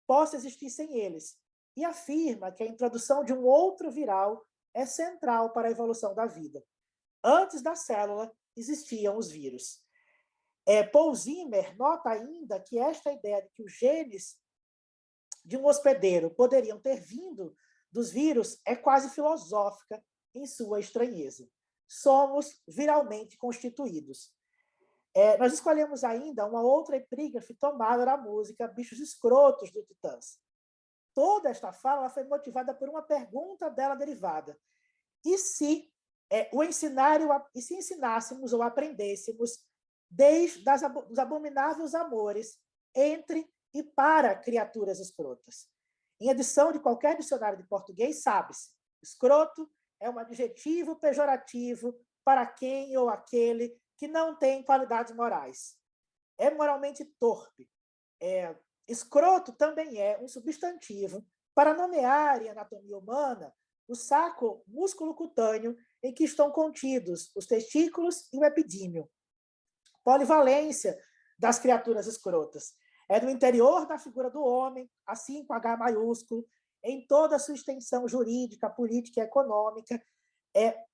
possa existir sem eles e afirma que a introdução de um outro viral é central para a evolução da vida. Antes da célula, existiam os vírus. Paul Zimmer nota ainda que esta ideia de que os genes de um hospedeiro poderiam ter vindo dos vírus é quase filosófica em sua estranheza. Somos viralmente constituídos. Nós escolhemos ainda uma outra epígrafe tomada da música Bichos Escrotos do Titãs. Toda esta fala foi motivada por uma pergunta dela derivada. E se ensinássemos ou aprendêssemos desde os abomináveis amores entre e para criaturas escrotas? Em edição de qualquer dicionário de português, sabe-se: escroto é um adjetivo pejorativo para quem ou aquele que não tem qualidades morais. É moralmente torpe. Escroto também é um substantivo para nomear em anatomia humana o saco músculo cutâneo em que estão contidos os testículos e o epidímio. Polivalência das criaturas escrotas. É no interior da figura do homem, assim com H maiúsculo, em toda a sua extensão jurídica, política e econômica,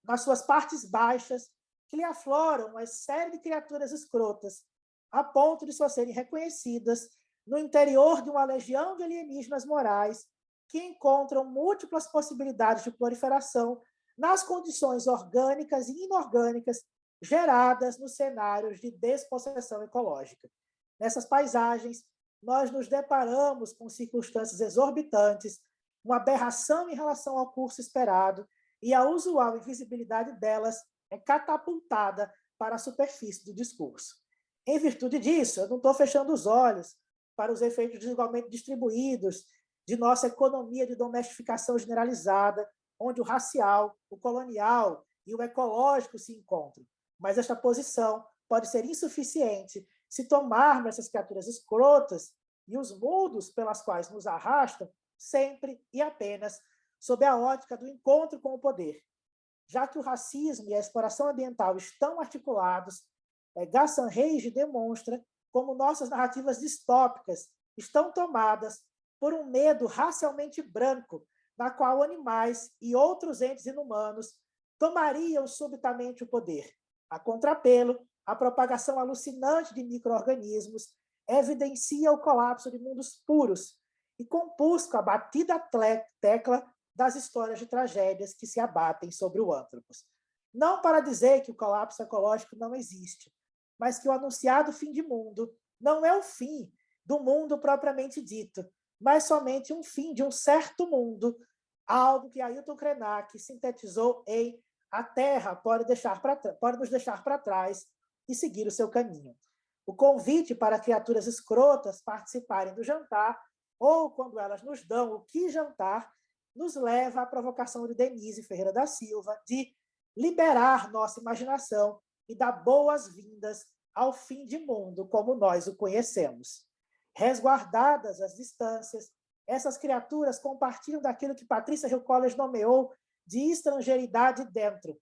nas suas partes baixas, que lhe afloram uma série de criaturas escrotas, a ponto de só serem reconhecidas no interior de uma legião de alienígenas morais que encontram múltiplas possibilidades de proliferação nas condições orgânicas e inorgânicas geradas nos cenários de despossessão ecológica. Nessas paisagens, nós nos deparamos com circunstâncias exorbitantes, uma aberração em relação ao curso esperado, e a usual invisibilidade delas é catapultada para a superfície do discurso. Em virtude disso, eu não estou fechando os olhos para os efeitos desigualmente distribuídos de nossa economia de domesticação generalizada, onde o racial, o colonial e o ecológico se encontram. Mas esta posição pode ser insuficiente se tomarmos essas criaturas escrotas e os mundos pelas quais nos arrastam sempre e apenas sob a ótica do encontro com o poder. Já que o racismo e a exploração ambiental estão articulados, Ghassan Reis demonstra como nossas narrativas distópicas estão tomadas por um medo racialmente branco, na qual animais e outros entes inumanos tomariam subitamente o poder. A contrapelo, a propagação alucinante de micro-organismos evidencia o colapso de mundos puros e compusca a batida tecla das histórias de tragédias que se abatem sobre o antropos. Não para dizer que o colapso ecológico não existe, mas que o anunciado fim de mundo não é o fim do mundo propriamente dito, mas somente um fim de um certo mundo, algo que Ailton Krenak sintetizou em A Terra pode nos deixar para trás e seguir o seu caminho. O convite para criaturas escrotas participarem do jantar, ou quando elas nos dão o que jantar, nos leva à provocação de Denise Ferreira da Silva de liberar nossa imaginação e dar boas-vindas ao fim de mundo como nós o conhecemos. Resguardadas as distâncias, essas criaturas compartilham daquilo que Patrícia Hill Collins nomeou de estrangeiridade dentro.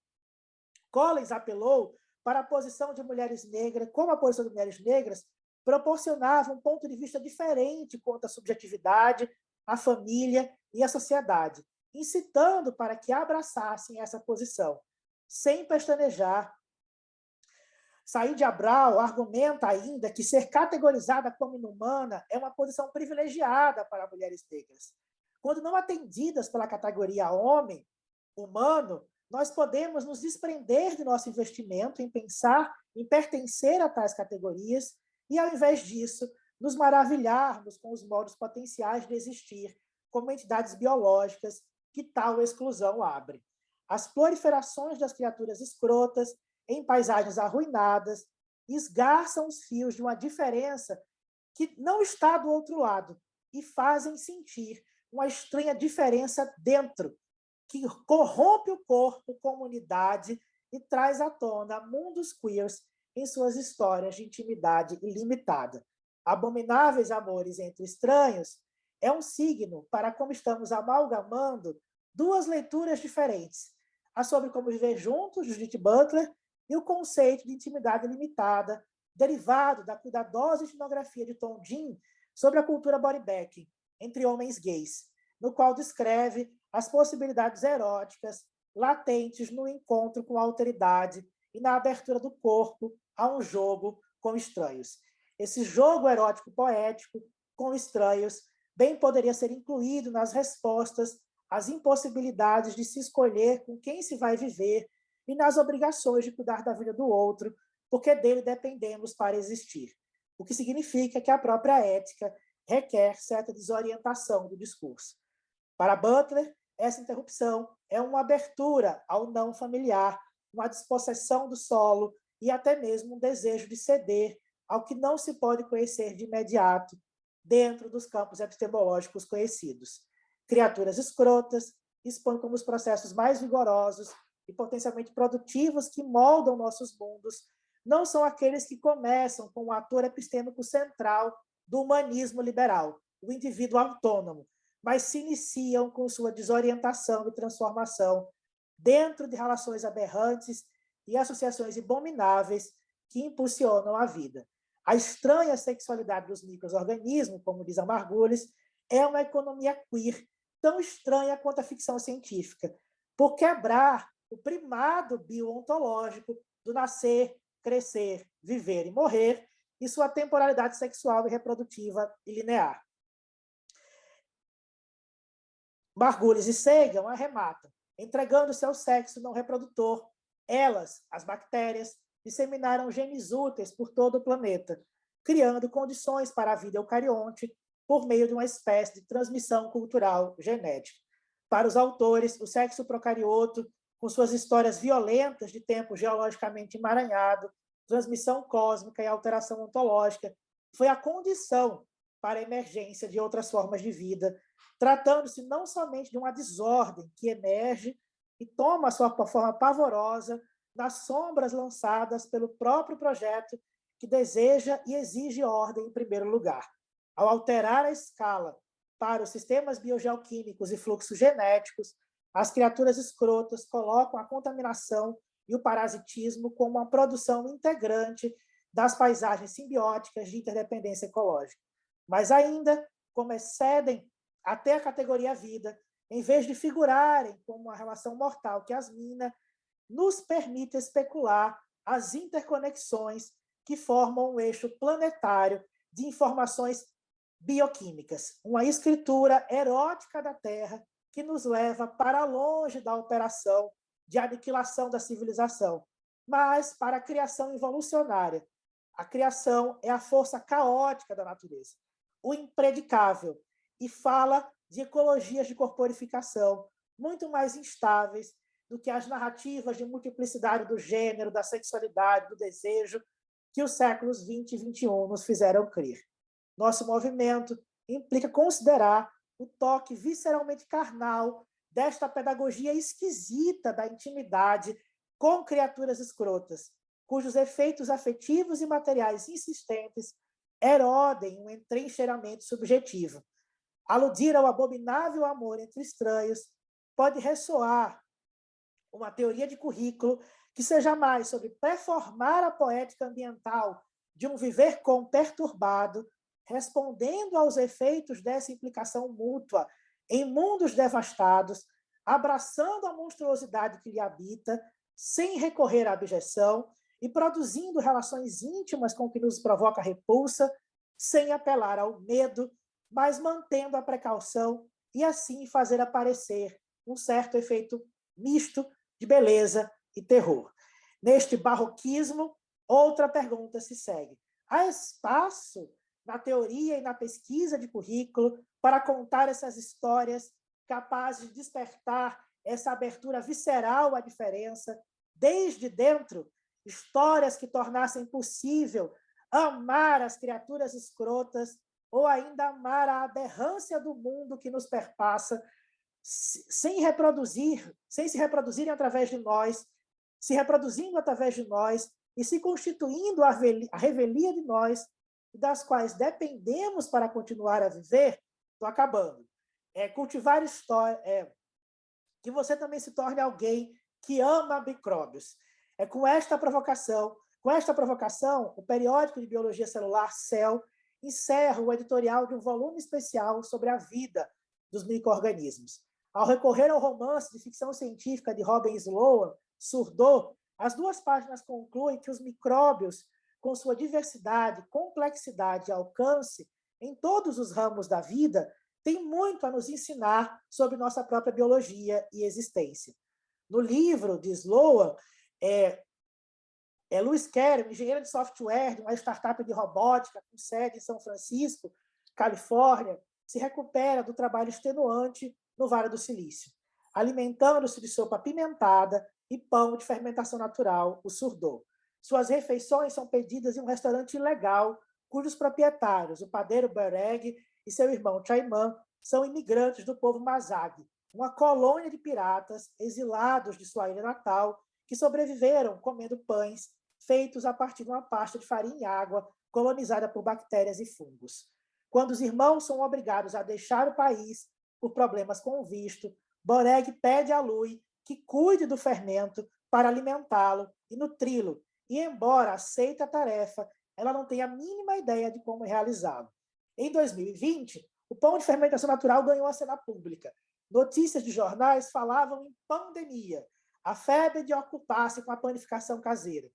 Collins apelou para a posição de mulheres negras, como a posição de mulheres negras proporcionava um ponto de vista diferente quanto à subjetividade, à família e à sociedade, incitando para que abraçassem essa posição, sem pestanejar. Said Abral argumenta ainda que ser categorizada como inumana é uma posição privilegiada para mulheres negras. Quando não atendidas pela categoria homem, humano, nós podemos nos desprender de nosso investimento em pensar em pertencer a tais categorias e, ao invés disso, nos maravilharmos com os modos potenciais de existir como entidades biológicas que tal exclusão abre. As proliferações das criaturas escrotas em paisagens arruinadas esgarçam os fios de uma diferença que não está do outro lado e fazem sentir uma estranha diferença dentro, que corrompe o corpo, comunidade e traz à tona mundos queers em suas histórias de intimidade ilimitada. Abomináveis amores entre estranhos é um signo para como estamos amalgamando duas leituras diferentes, a sobre como viver juntos, de Judith Butler, e o conceito de intimidade limitada, derivado da cuidadosa etnografia de Tom Jin sobre a cultura bodyback entre homens gays, no qual descreve as possibilidades eróticas latentes no encontro com a alteridade e na abertura do corpo a um jogo com estranhos. Esse jogo erótico poético com estranhos bem poderia ser incluído nas respostas às impossibilidades de se escolher com quem se vai viver e nas obrigações de cuidar da vida do outro, porque dele dependemos para existir. O que significa que a própria ética requer certa desorientação do discurso. Para Butler, essa interrupção é uma abertura ao não familiar, uma dispossessão do solo e até mesmo um desejo de ceder ao que não se pode conhecer de imediato dentro dos campos epistemológicos conhecidos. Criaturas escrotas expõem como os processos mais vigorosos e potencialmente produtivos que moldam nossos mundos não são aqueles que começam com o ator epistêmico central do humanismo liberal, o indivíduo autônomo, mas se iniciam com sua desorientação e transformação dentro de relações aberrantes e associações abomináveis que impulsionam a vida. A estranha sexualidade dos micro-organismos, como diz a Margulis, é uma economia queer, tão estranha quanto a ficção científica, por quebrar o primado biontológico do nascer, crescer, viver e morrer, e sua temporalidade sexual e reprodutiva e linear. Margulis e Sagan arrematam, entregando seu sexo não reprodutor. Elas, as bactérias, disseminaram genes úteis por todo o planeta, criando condições para a vida eucarionte por meio de uma espécie de transmissão cultural genética. Para os autores, o sexo procarioto, com suas histórias violentas de tempo geologicamente emaranhado, transmissão cósmica e alteração ontológica, foi a condição para a emergência de outras formas de vida, tratando-se não somente de uma desordem que emerge e toma a sua forma pavorosa nas sombras lançadas pelo próprio projeto que deseja e exige ordem em primeiro lugar. Ao alterar a escala para os sistemas biogeoquímicos e fluxos genéticos, as criaturas escrotas colocam a contaminação e o parasitismo como uma produção integrante das paisagens simbióticas de interdependência ecológica. Mas ainda, como excedem até a categoria vida, em vez de figurarem como uma relação mortal que as mina, nos permite especular as interconexões que formam um eixo planetário de informações bioquímicas, uma escritura erótica da Terra que nos leva para longe da operação de aniquilação da civilização, mas para a criação evolucionária. A criação é a força caótica da natureza, o impredicável, e fala de ecologias de corporificação muito mais instáveis do que as narrativas de multiplicidade do gênero, da sexualidade, do desejo que os séculos 20 e 21 nos fizeram crer. Nosso movimento implica considerar o toque visceralmente carnal desta pedagogia esquisita da intimidade com criaturas escrotas, cujos efeitos afetivos e materiais insistentes erodem um entrincheiramento subjetivo. Aludir ao abominável amor entre estranhos pode ressoar uma teoria de currículo que seja mais sobre performar a poética ambiental de um viver com perturbado, respondendo aos efeitos dessa implicação mútua em mundos devastados, abraçando a monstruosidade que lhe habita, sem recorrer à abjeção e produzindo relações íntimas com o que nos provoca repulsa, sem apelar ao medo, mas mantendo a precaução e assim fazer aparecer um certo efeito misto de beleza e terror. Neste barroquismo, outra pergunta se segue. Há espaço na teoria e na pesquisa de currículo para contar essas histórias capazes de despertar essa abertura visceral à diferença, desde dentro, histórias que tornassem possível amar as criaturas escrotas ou ainda amar a aberrância do mundo que nos perpassa, sem se reproduzirem através de nós, se reproduzindo através de nós e se constituindo a revelia de nós, das quais dependemos para continuar a viver. Estou acabando. Cultivar história, que você também se torne alguém que ama micróbios. Com esta provocação, o periódico de biologia celular, Cell, encerra o editorial de um volume especial sobre a vida dos micro-organismos. Ao recorrer ao romance de ficção científica de Robin Sloan, Surdo, as duas páginas concluem que os micróbios, com sua diversidade, complexidade e alcance em todos os ramos da vida, têm muito a nos ensinar sobre nossa própria biologia e existência. No livro de Sloan, Lewis Carroll, engenheiro de software de uma startup de robótica com sede em São Francisco, Califórnia, se recupera do trabalho extenuante no Vale do Silício, alimentando-se de sopa apimentada e pão de fermentação natural, o Surdo. Suas refeições são pedidas em um restaurante ilegal, cujos proprietários, o padeiro Bereg e seu irmão Chaiman, são imigrantes do povo Mazag, uma colônia de piratas exilados de sua ilha natal, que sobreviveram comendo pães feitos a partir de uma pasta de farinha e água colonizada por bactérias e fungos. Quando os irmãos são obrigados a deixar o país por problemas com o visto, Boreg pede a Lui que cuide do fermento para alimentá-lo e nutri-lo, e, embora aceite a tarefa, ela não tem a mínima ideia de como realizá-lo. Em 2020, o pão de fermentação natural ganhou a cena pública. Notícias de jornais falavam em pandemia, a febre de ocupar-se com a panificação caseira.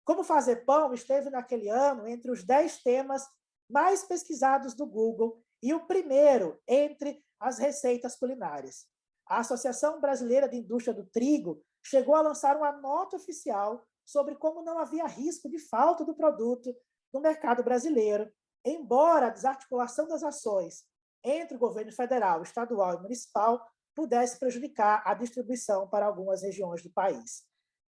Como fazer pão esteve naquele ano entre os 10 temas mais pesquisados do Google e o primeiro entre as receitas culinárias. A Associação Brasileira de Indústria do Trigo chegou a lançar uma nota oficial sobre como não havia risco de falta do produto no mercado brasileiro, embora a desarticulação das ações entre o governo federal, estadual e municipal pudesse prejudicar a distribuição para algumas regiões do país.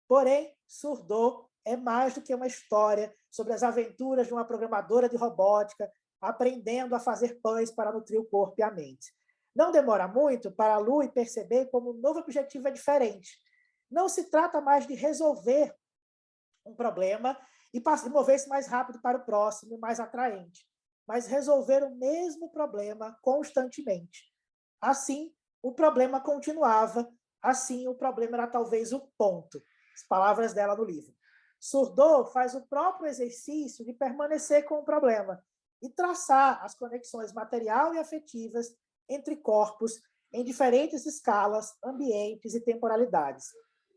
Porém, Surdô é mais do que uma história sobre as aventuras de uma programadora de robótica aprendendo a fazer pães para nutrir o corpo e a mente. Não demora muito para Lui perceber como o novo objetivo é diferente. Não se trata mais de resolver um problema e mover-se mais rápido para o próximo, mais atraente, mas resolver o mesmo problema constantemente. Assim, o problema continuava, assim, o problema era talvez o ponto. As palavras dela no livro. Surdô faz o próprio exercício de permanecer com o problema e traçar as conexões material e afetivas entre corpos em diferentes escalas, ambientes e temporalidades.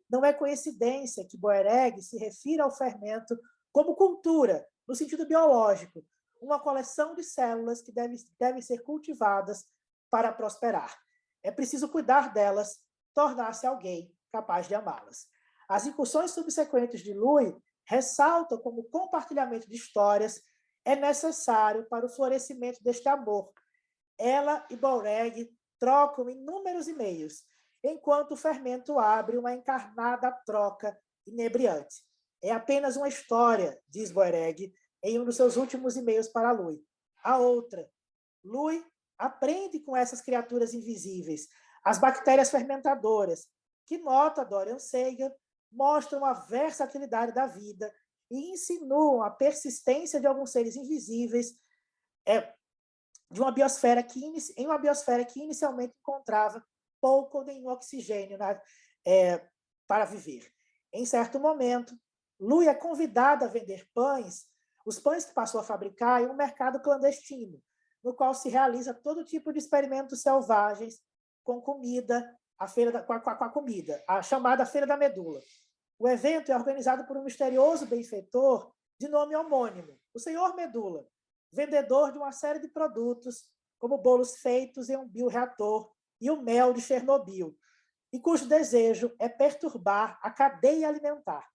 Não é coincidência que Boereg se refira ao fermento como cultura, no sentido biológico, uma coleção de células que devem ser cultivadas para prosperar. É preciso cuidar delas, tornar-se alguém capaz de amá-las. As incursões subsequentes de Lui ressaltam como o compartilhamento de histórias é necessário para o florescimento deste amor. Ela e Boereg trocam inúmeros e-mails, enquanto o fermento abre uma encarnada troca inebriante. É apenas uma história, diz Boereg em um dos seus últimos e-mails para Lui. A outra, Lui aprende com essas criaturas invisíveis, as bactérias fermentadoras, que, nota Dorian Sager, mostram a versatilidade da vida e insinuam a persistência de alguns seres invisíveis em uma biosfera que inicialmente encontrava pouco ou nenhum oxigênio para viver. Em certo momento, Lui é convidada a vender pães, os pães que passou a fabricar em um mercado clandestino, no qual se realiza todo tipo de experimentos selvagens com comida, com a comida, a chamada Feira da Medula. O evento é organizado por um misterioso benfeitor de nome homônimo, o Senhor Medula, vendedor de uma série de produtos, como bolos feitos em um bioreator e o mel de Chernobyl, e cujo desejo é perturbar a cadeia alimentar.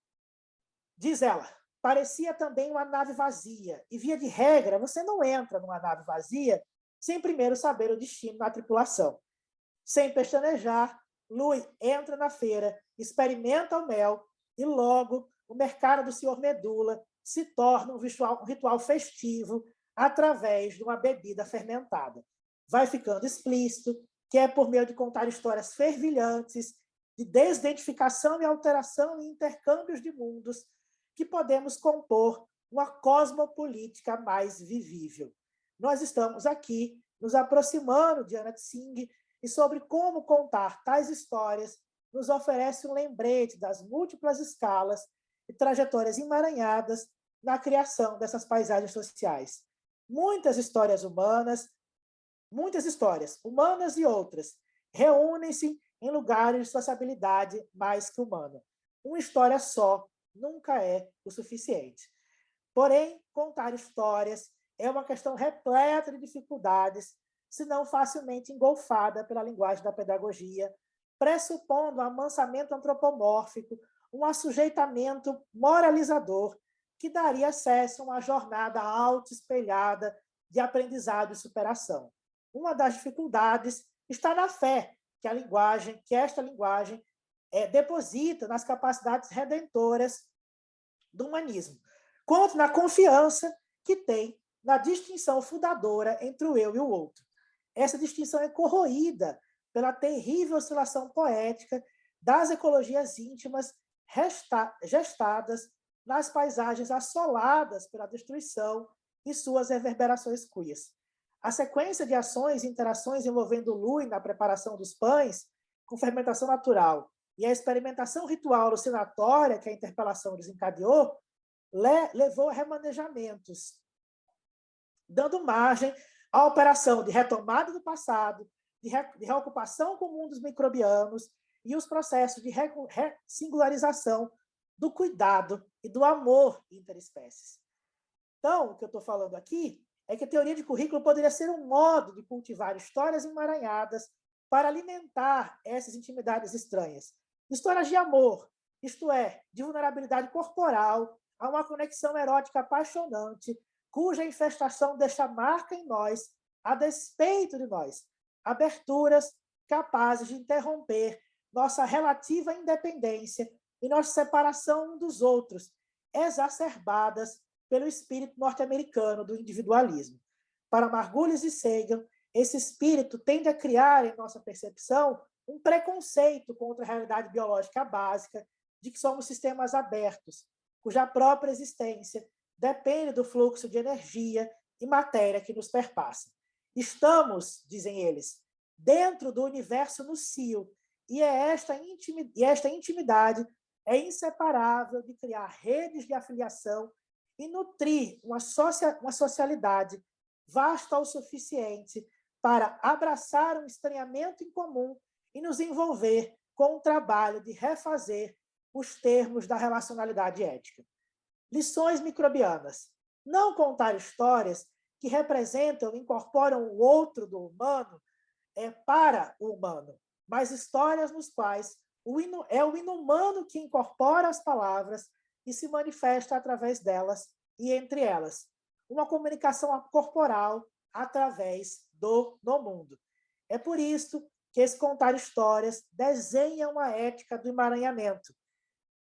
Diz ela, parecia também uma nave vazia, e via de regra, você não entra numa nave vazia sem primeiro saber o destino da tripulação. Sem pestanejar, Lui entra na feira, experimenta o mel, e logo o mercado do Sr. Medula se torna um ritual festivo através de uma bebida fermentada. Vai ficando explícito que é por meio de contar histórias fervilhantes, de desidentificação e alteração e intercâmbios de mundos, que podemos compor uma cosmopolítica mais vivível. Nós estamos aqui nos aproximando de Anat Singh e sobre como contar tais histórias nos oferece um lembrete das múltiplas escalas e trajetórias emaranhadas na criação dessas paisagens sociais. Muitas histórias humanas e outras, reúnem-se em lugares de sociabilidade mais que humana. Uma história só nunca é o suficiente. Porém, contar histórias é uma questão repleta de dificuldades, se não facilmente engolfada pela linguagem da pedagogia, pressupondo um amansamento antropomórfico, um assujeitamento moralizador que daria acesso a uma jornada autoespelhada de aprendizado e superação. Uma das dificuldades está na fé que esta linguagem deposita nas capacidades redentoras do humanismo, quanto na confiança que tem na distinção fundadora entre o eu e o outro. Essa distinção é corroída pela terrível oscilação poética das ecologias íntimas gestadas nas paisagens assoladas pela destruição e suas reverberações queers. A sequência de ações e interações envolvendo Lui na preparação dos pães, com fermentação natural, e a experimentação ritual alucinatória que a interpelação desencadeou, levou a remanejamentos, dando margem à operação de retomada do passado, de reocupação com mundos microbianos e os processos de singularização do cuidado e do amor interespécies. Então, o que eu estou falando aqui é que a teoria de currículo poderia ser um modo de cultivar histórias emaranhadas para alimentar essas intimidades estranhas. Histórias de amor, isto é, de vulnerabilidade corporal, a uma conexão erótica apaixonante, cuja infestação deixa marca em nós, a despeito de nós. Aberturas capazes de interromper nossa relativa independência e nossa separação um dos outros, exacerbadas pelo espírito norte-americano do individualismo. Para Margulis e Sagan, esse espírito tende a criar em nossa percepção um preconceito contra a realidade biológica básica de que somos sistemas abertos, cuja própria existência depende do fluxo de energia e matéria que nos perpassa. Estamos, dizem eles, dentro do universo nocivo, e esta intimidade é inseparável de criar redes de afiliação e nutrir uma socialidade vasta o suficiente para abraçar um estranhamento em comum e nos envolver com o trabalho de refazer os termos da relacionalidade ética. Lições microbianas. Não contar histórias que representam e incorporam o outro do humano para o humano, mas histórias nos quais é o inumano que incorpora as palavras e se manifesta através delas e entre elas. Uma comunicação corporal através do no mundo. É por isso que esse contar histórias desenha uma ética do emaranhamento.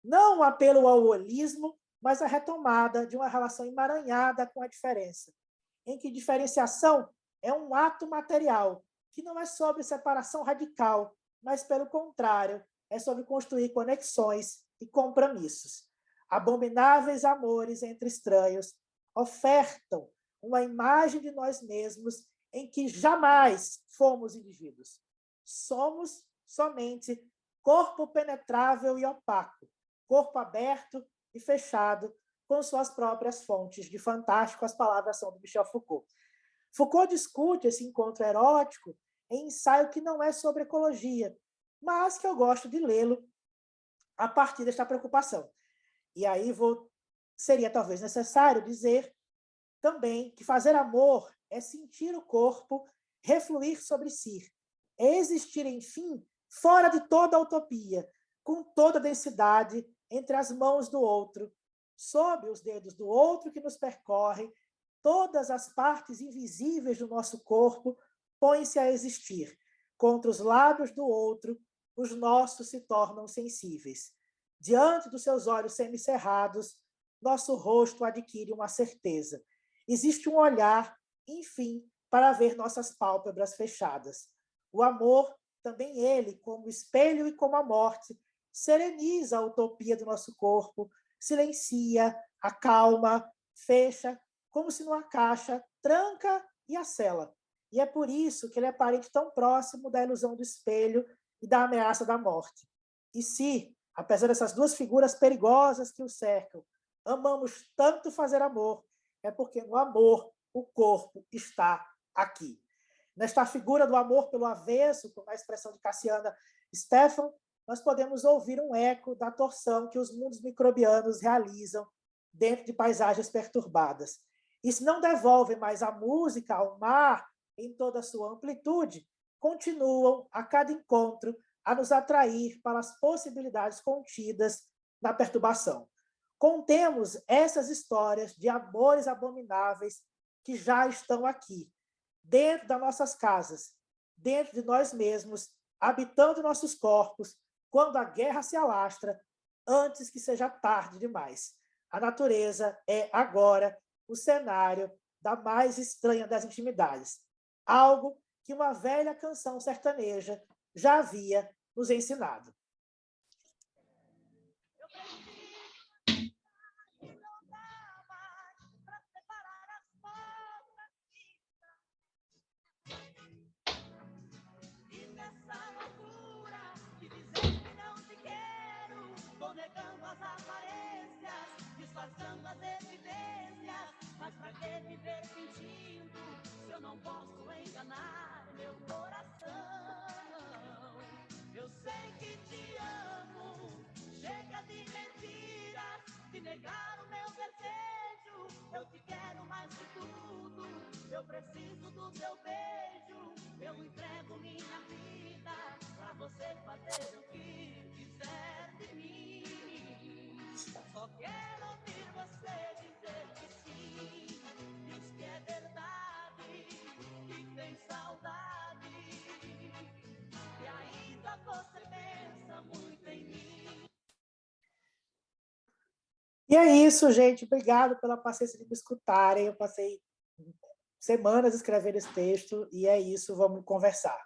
Não um apelo ao holismo, mas a retomada de uma relação emaranhada com a diferença, em que diferenciação é um ato material, que não é sobre separação radical, mas, pelo contrário, é sobre construir conexões e compromissos. Abomináveis amores entre estranhos ofertam uma imagem de nós mesmos em que jamais fomos indivíduos. Somos somente corpo penetrável e opaco, corpo aberto e fechado, com suas próprias fontes de fantástico. As palavras são do Michel Foucault. Foucault discute esse encontro erótico em ensaio que não é sobre ecologia, mas que eu gosto de lê-lo a partir desta preocupação. E aí seria talvez necessário dizer também que fazer amor é sentir o corpo refluir sobre si, é existir, enfim, fora de toda a utopia, com toda a densidade entre as mãos do outro, sob os dedos do outro que nos percorre, todas as partes invisíveis do nosso corpo põem-se a existir. Contra os lábios do outro, os nossos se tornam sensíveis. Diante dos seus olhos semicerrados, nosso rosto adquire uma certeza. Existe um olhar, enfim, para ver nossas pálpebras fechadas. O amor, também ele, como espelho e como a morte, sereniza a utopia do nosso corpo, silencia, acalma, fecha, como se numa caixa, tranca e acela. E é por isso que ele é parente tão próximo da ilusão do espelho e da ameaça da morte. E se, apesar dessas duas figuras perigosas que o cercam, amamos tanto fazer amor, é porque no amor o corpo está aqui. Nesta figura do amor pelo avesso, com a expressão de Cassiana Stephan, nós podemos ouvir um eco da torção que os mundos microbianos realizam dentro de paisagens perturbadas. E se não devolvem mais a música ao mar em toda a sua amplitude, continuam, a cada encontro, a nos atrair para as possibilidades contidas na perturbação. Contemos essas histórias de amores abomináveis que já estão aqui, dentro das nossas casas, dentro de nós mesmos, habitando nossos corpos, quando a guerra se alastra, antes que seja tarde demais. A natureza é, agora, o cenário da mais estranha das intimidades, algo que uma velha canção sertaneja já havia nos ensinado. Negando as aparências, disfarçando as evidências. Mas pra que viver fingindo se eu não posso enganar meu coração? Eu sei que te amo, chega de mentiras, de negar o meu desejo. Eu te quero mais que tudo, eu preciso do teu beijo, eu entrego minha vida pra você fazer o que quiser de mim. Só quero ouvir você dizer que sim, diz que é verdade, que tem saudade, e ainda você pensa muito em mim. E é isso, gente. Obrigado pela paciência de me escutarem. Eu passei semanas escrevendo esse texto e é isso, vamos conversar.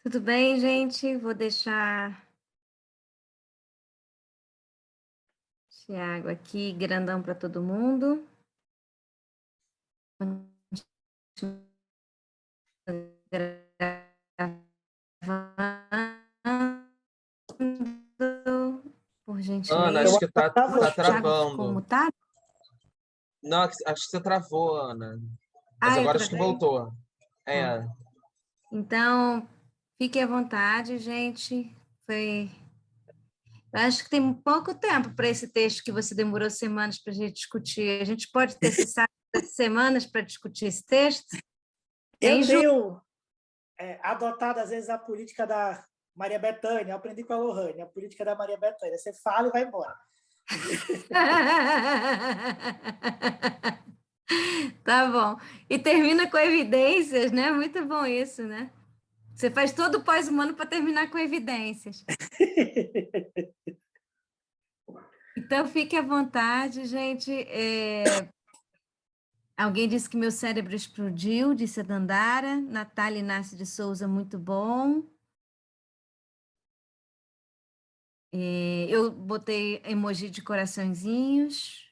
Tudo bem, gente? Vou deixar Thiago aqui, grandão para todo mundo. Por gentileza. Ana, acho que tá Thiago ficou travando. mutado? Não, acho que você travou, Ana. Mas Ah, eu agora acho que travei? voltou. É. Então, fique à vontade, gente. Eu acho que tem pouco tempo para esse texto que você demorou semanas para a gente discutir. A gente pode ter semanas para discutir esse texto? Eu tenho adotado, às vezes, a política da Maria Bethânia. Eu aprendi com a Lohane, a política da Maria Bethânia. Você fala e vai embora. Tá bom. E termina com evidências, né? Muito bom isso, né? Você faz todo o pós-humano para terminar com evidências. Então, fique à vontade, gente. Alguém disse que meu cérebro explodiu, disse a Dandara. Natália Inácio de Souza, muito bom. Eu botei emoji de coraçõezinhos.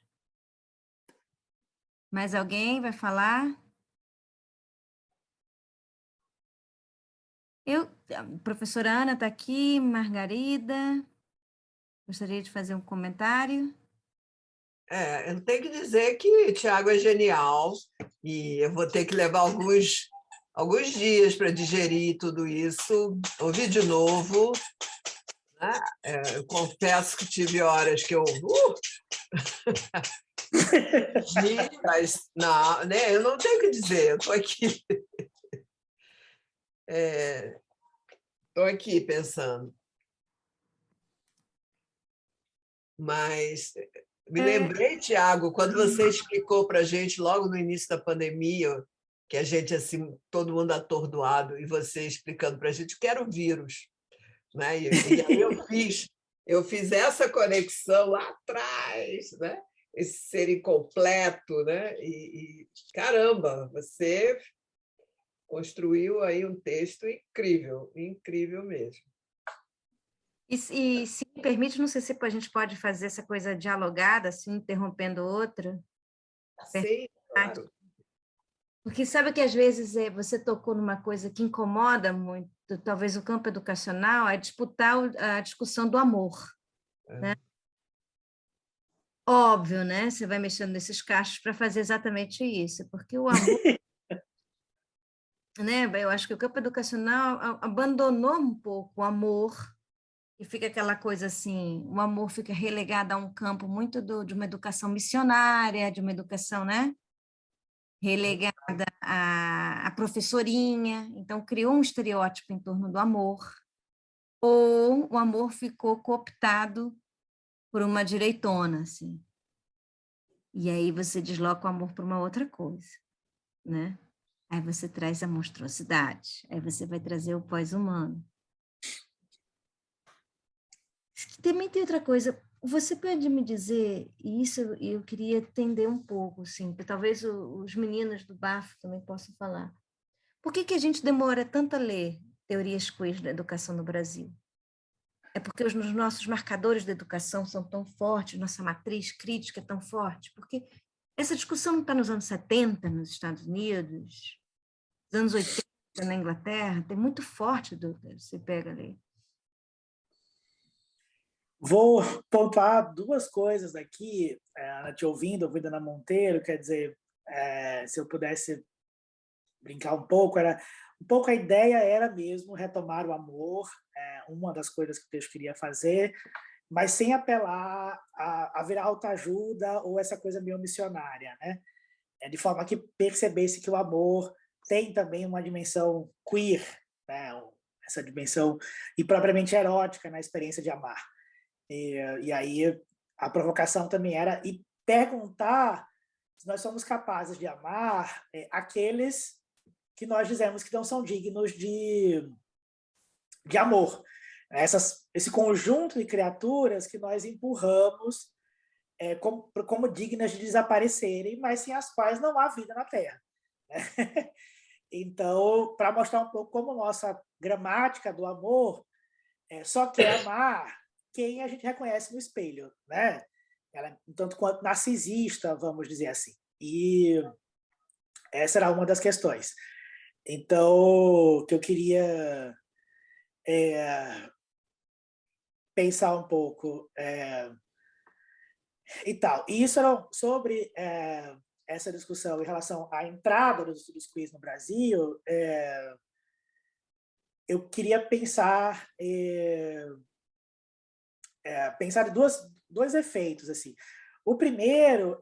Mais alguém vai falar? A professora Ana está aqui, Margarida. Gostaria de fazer um comentário. Eu tenho que dizer que Thiago é genial e eu vou ter que levar alguns dias para digerir tudo isso, ouvir de novo. Né? Eu confesso que tive horas que eu... mas não, né? Eu não tenho o que dizer, eu estou aqui. Estou aqui pensando. Mas me lembrei, Thiago, quando você explicou para a gente logo no início da pandemia, que a gente, assim, todo mundo atordoado, e você explicando para a gente que era o vírus. Né? E aí eu fiz essa conexão lá atrás, né? Esse ser incompleto, né? E caramba, você construiu aí um texto incrível, incrível mesmo. E se me permite, não sei se a gente pode fazer essa coisa dialogada, assim, interrompendo outra. Sim, claro. Porque sabe que às vezes você tocou numa coisa que incomoda muito, talvez o campo educacional, é disputar a discussão do amor. Né? Óbvio, né? Você vai mexendo nesses cachos para fazer exatamente isso, porque o amor... né? Eu acho que o campo educacional abandonou um pouco o amor, e fica aquela coisa assim, o amor fica relegado a um campo muito de uma educação missionária, de uma educação, né? Relegada à professorinha, então criou um estereótipo em torno do amor, ou o amor ficou cooptado por uma direitona, assim. E aí você desloca o amor para uma outra coisa, né? Aí você traz a monstruosidade, aí você vai trazer o pós-humano. Também tem outra coisa, você pode me dizer, e isso eu queria entender um pouco, assim, talvez os meninos do BAFO também possam falar. Por que a gente demora tanto a ler teorias queer da educação no Brasil? É porque os nossos marcadores da educação são tão fortes, nossa matriz crítica é tão forte, porque essa discussão está nos anos 70 nos Estados Unidos, nos anos 80 na Inglaterra, tem muito forte, você pega ali. Vou pontuar duas coisas aqui, te ouvindo a Ana Monteiro, quer dizer, se eu pudesse brincar um pouco, era um pouco a ideia era mesmo retomar o amor, uma das coisas que o texto queria fazer, mas sem apelar a virar autoajuda ou essa coisa meio missionária, né? De forma que percebesse que o amor tem também uma dimensão queer, né? Essa dimensão e propriamente erótica na experiência de amar. E aí a provocação também era perguntar se nós somos capazes de amar aqueles que nós dizemos que não são dignos de amor. Esse conjunto de criaturas que nós empurramos como dignas de desaparecerem, mas sem as quais não há vida na Terra. Então, para mostrar um pouco como nossa gramática do amor só quer amar quem a gente reconhece no espelho, né? Ela, tanto quanto narcisista, vamos dizer assim. E essa era uma das questões. Então, o que eu queria pensar um pouco e tal. E isso era sobre essa discussão em relação à entrada dos estudos queer no Brasil. Eu queria pensar pensar em dois efeitos assim. O primeiro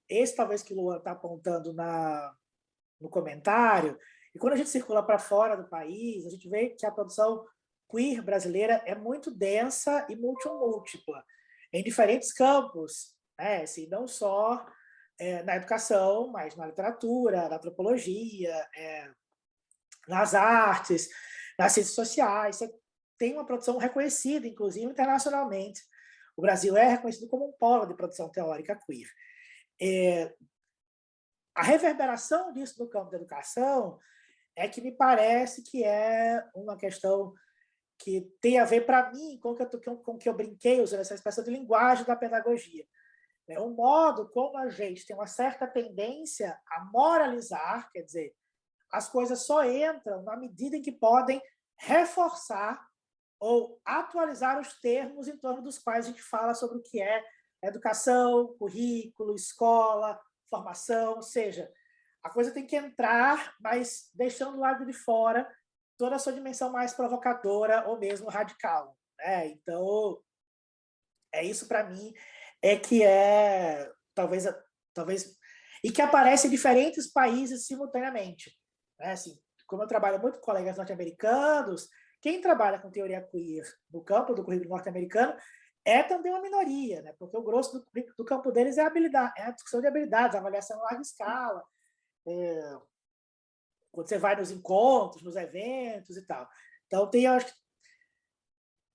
esse talvez que o Luan está apontando no comentário, e quando a gente circula para fora do país, a gente vê que a produção queer brasileira é muito densa e múltipla, em diferentes campos, né? Assim, não só na educação, mas na literatura, na antropologia, nas artes, nas ciências sociais. Você tem uma produção reconhecida, inclusive internacionalmente. O Brasil é reconhecido como um polo de produção teórica queer. A reverberação disso no campo da educação é que me parece que é uma questão que tem a ver, para mim, com o que eu brinquei usando essa expressão de linguagem da pedagogia. O modo como a gente tem uma certa tendência a moralizar, quer dizer, as coisas só entram na medida em que podem reforçar ou atualizar os termos em torno dos quais a gente fala sobre o que é educação, currículo, escola, formação, ou seja, a coisa tem que entrar, mas deixando do lado de fora toda a sua dimensão mais provocadora ou mesmo radical, né? Então, isso para mim que talvez e que aparece em diferentes países simultaneamente, né? Assim, como eu trabalho muito com colegas norte-americanos, quem trabalha com teoria queer no campo do currículo norte-americano é também uma minoria, né? Porque o grosso do campo deles é a discussão de habilidades, a avaliação em larga escala, quando você vai nos encontros, nos eventos e tal. Então, acho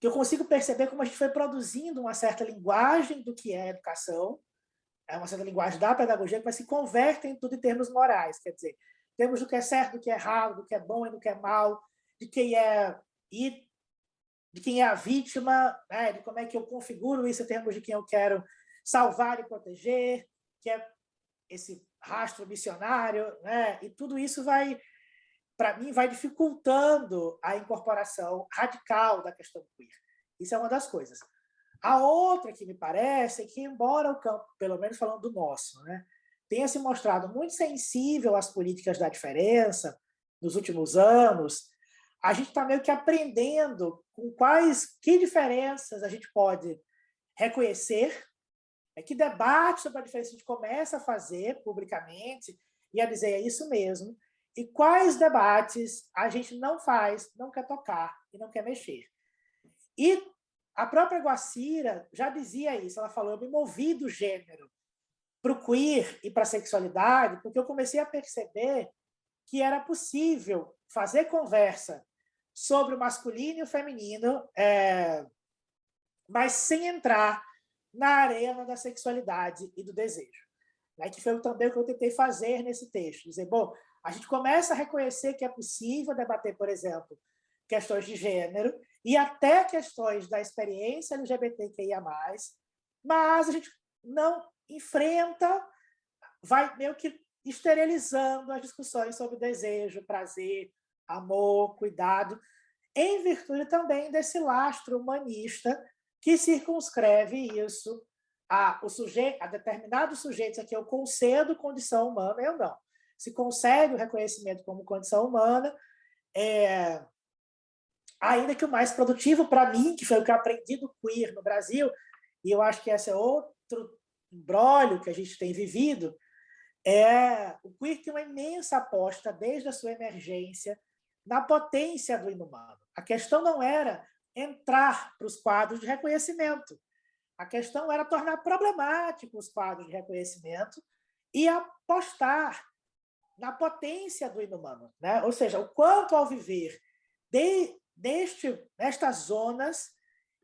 que eu consigo perceber como a gente foi produzindo uma certa linguagem do que é educação, uma certa linguagem da pedagogia, mas se converte em tudo em termos morais, quer dizer, termos do que é certo, do que é errado, do que é bom e do que é mal, de quem é a vítima, né? De como é que eu configuro isso em termos de quem eu quero salvar e proteger, que é esse rastro missionário, né? E tudo isso para mim, vai dificultando a incorporação radical da questão queer. Isso é uma das coisas. A outra que me parece é que, embora o campo, pelo menos falando do nosso, né, tenha se mostrado muito sensível às políticas da diferença nos últimos anos, a gente está meio que aprendendo que diferenças a gente pode reconhecer, que debate sobre a diferença a gente começa a fazer publicamente e a dizer é isso mesmo, e quais debates a gente não faz, não quer tocar e não quer mexer. E a própria Guacira já dizia isso, ela falou, eu me movi do gênero para o queer e para a sexualidade, porque eu comecei a perceber que era possível fazer conversa sobre o masculino e o feminino, mas sem entrar na arena da sexualidade e do desejo, né? Que foi também o que eu tentei fazer nesse texto. Dizer, bom, a gente começa a reconhecer que é possível debater, por exemplo, questões de gênero e até questões da experiência LGBTQIA+, mas a gente não enfrenta, vai meio que esterilizando as discussões sobre desejo, prazer, amor, cuidado, em virtude também desse lastro humanista que circunscreve isso a determinados sujeitos a que eu concedo condição humana, eu não. Se concede o reconhecimento como condição humana, ainda que o mais produtivo para mim, que foi o que eu aprendi do queer no Brasil, e eu acho que esse é outro imbróglio que a gente tem vivido, o queer tem uma imensa aposta, desde a sua emergência, na potência do inumano. A questão não era entrar para os quadros de reconhecimento. A questão era tornar problemático os quadros de reconhecimento e apostar na potência do inumano, né? Ou seja, o quanto ao viver nestas zonas,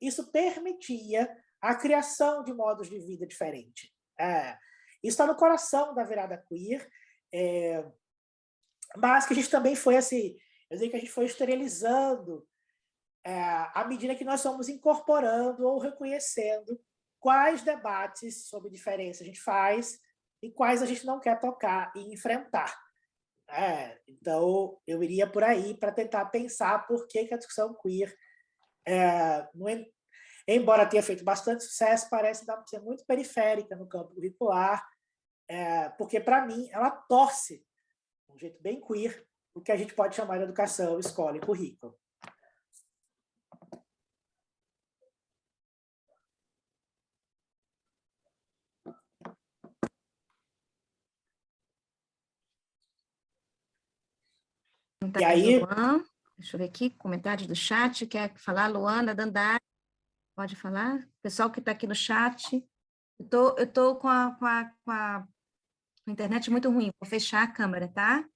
isso permitia a criação de modos de vida diferentes. Isso está no coração da virada queer, mas que a gente também foi assim, eu diria que a gente foi esterilizando à medida que nós fomos incorporando ou reconhecendo quais debates sobre diferença a gente faz e quais a gente não quer tocar e enfrentar. Então, eu iria por aí para tentar pensar por que a discussão queer, embora tenha feito bastante sucesso, parece ser muito periférica no campo curricular, porque, para mim, ela torce, de um jeito bem queer, o que a gente pode chamar de educação, escola e currículo. E aí... Luan, deixa eu ver aqui, comentários do chat, quer falar? Luana, Dandara, pode falar? Pessoal que está aqui no chat, eu tô com a internet muito ruim, vou fechar a câmera, tá?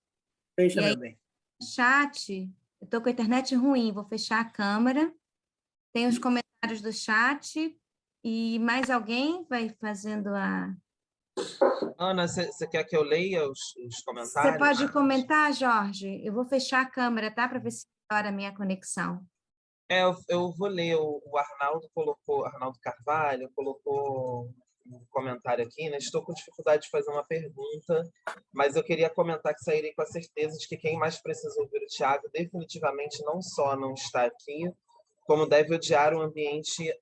Fecha, e aí, meu bem. Chat, eu tô com a internet ruim, vou fechar a câmera, tem os comentários do chat, e mais alguém vai fazendo a... Ana, você quer que eu leia os comentários? Você pode comentar, Jorge? Eu vou fechar a câmera, tá? Para ver se melhora a minha conexão. Eu vou ler. O Arnaldo Carvalho colocou um comentário aqui, né? Estou com dificuldade de fazer uma pergunta, mas eu queria comentar que sairei com a certeza de que quem mais precisa ouvir o Thiago definitivamente não só não está aqui, como deve odiar o ambiente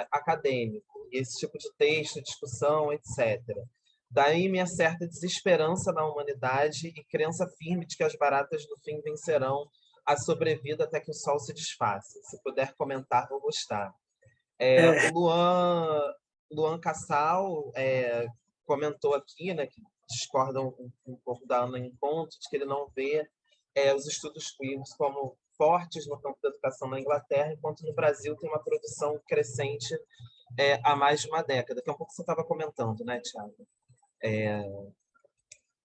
acadêmico, e esse tipo de texto, discussão, etc. Daí minha certa desesperança na humanidade e crença firme de que as baratas do fim vencerão a sobrevida até que o sol se desfaça. Se puder comentar, vou gostar. O Luan Cassal comentou aqui, né, que discorda um pouco da Ana em ponto, de que ele não vê os estudos queers como fortes no campo da educação na Inglaterra, enquanto no Brasil tem uma produção crescente há mais de uma década, que é um pouco que você estava comentando, né, Thiago?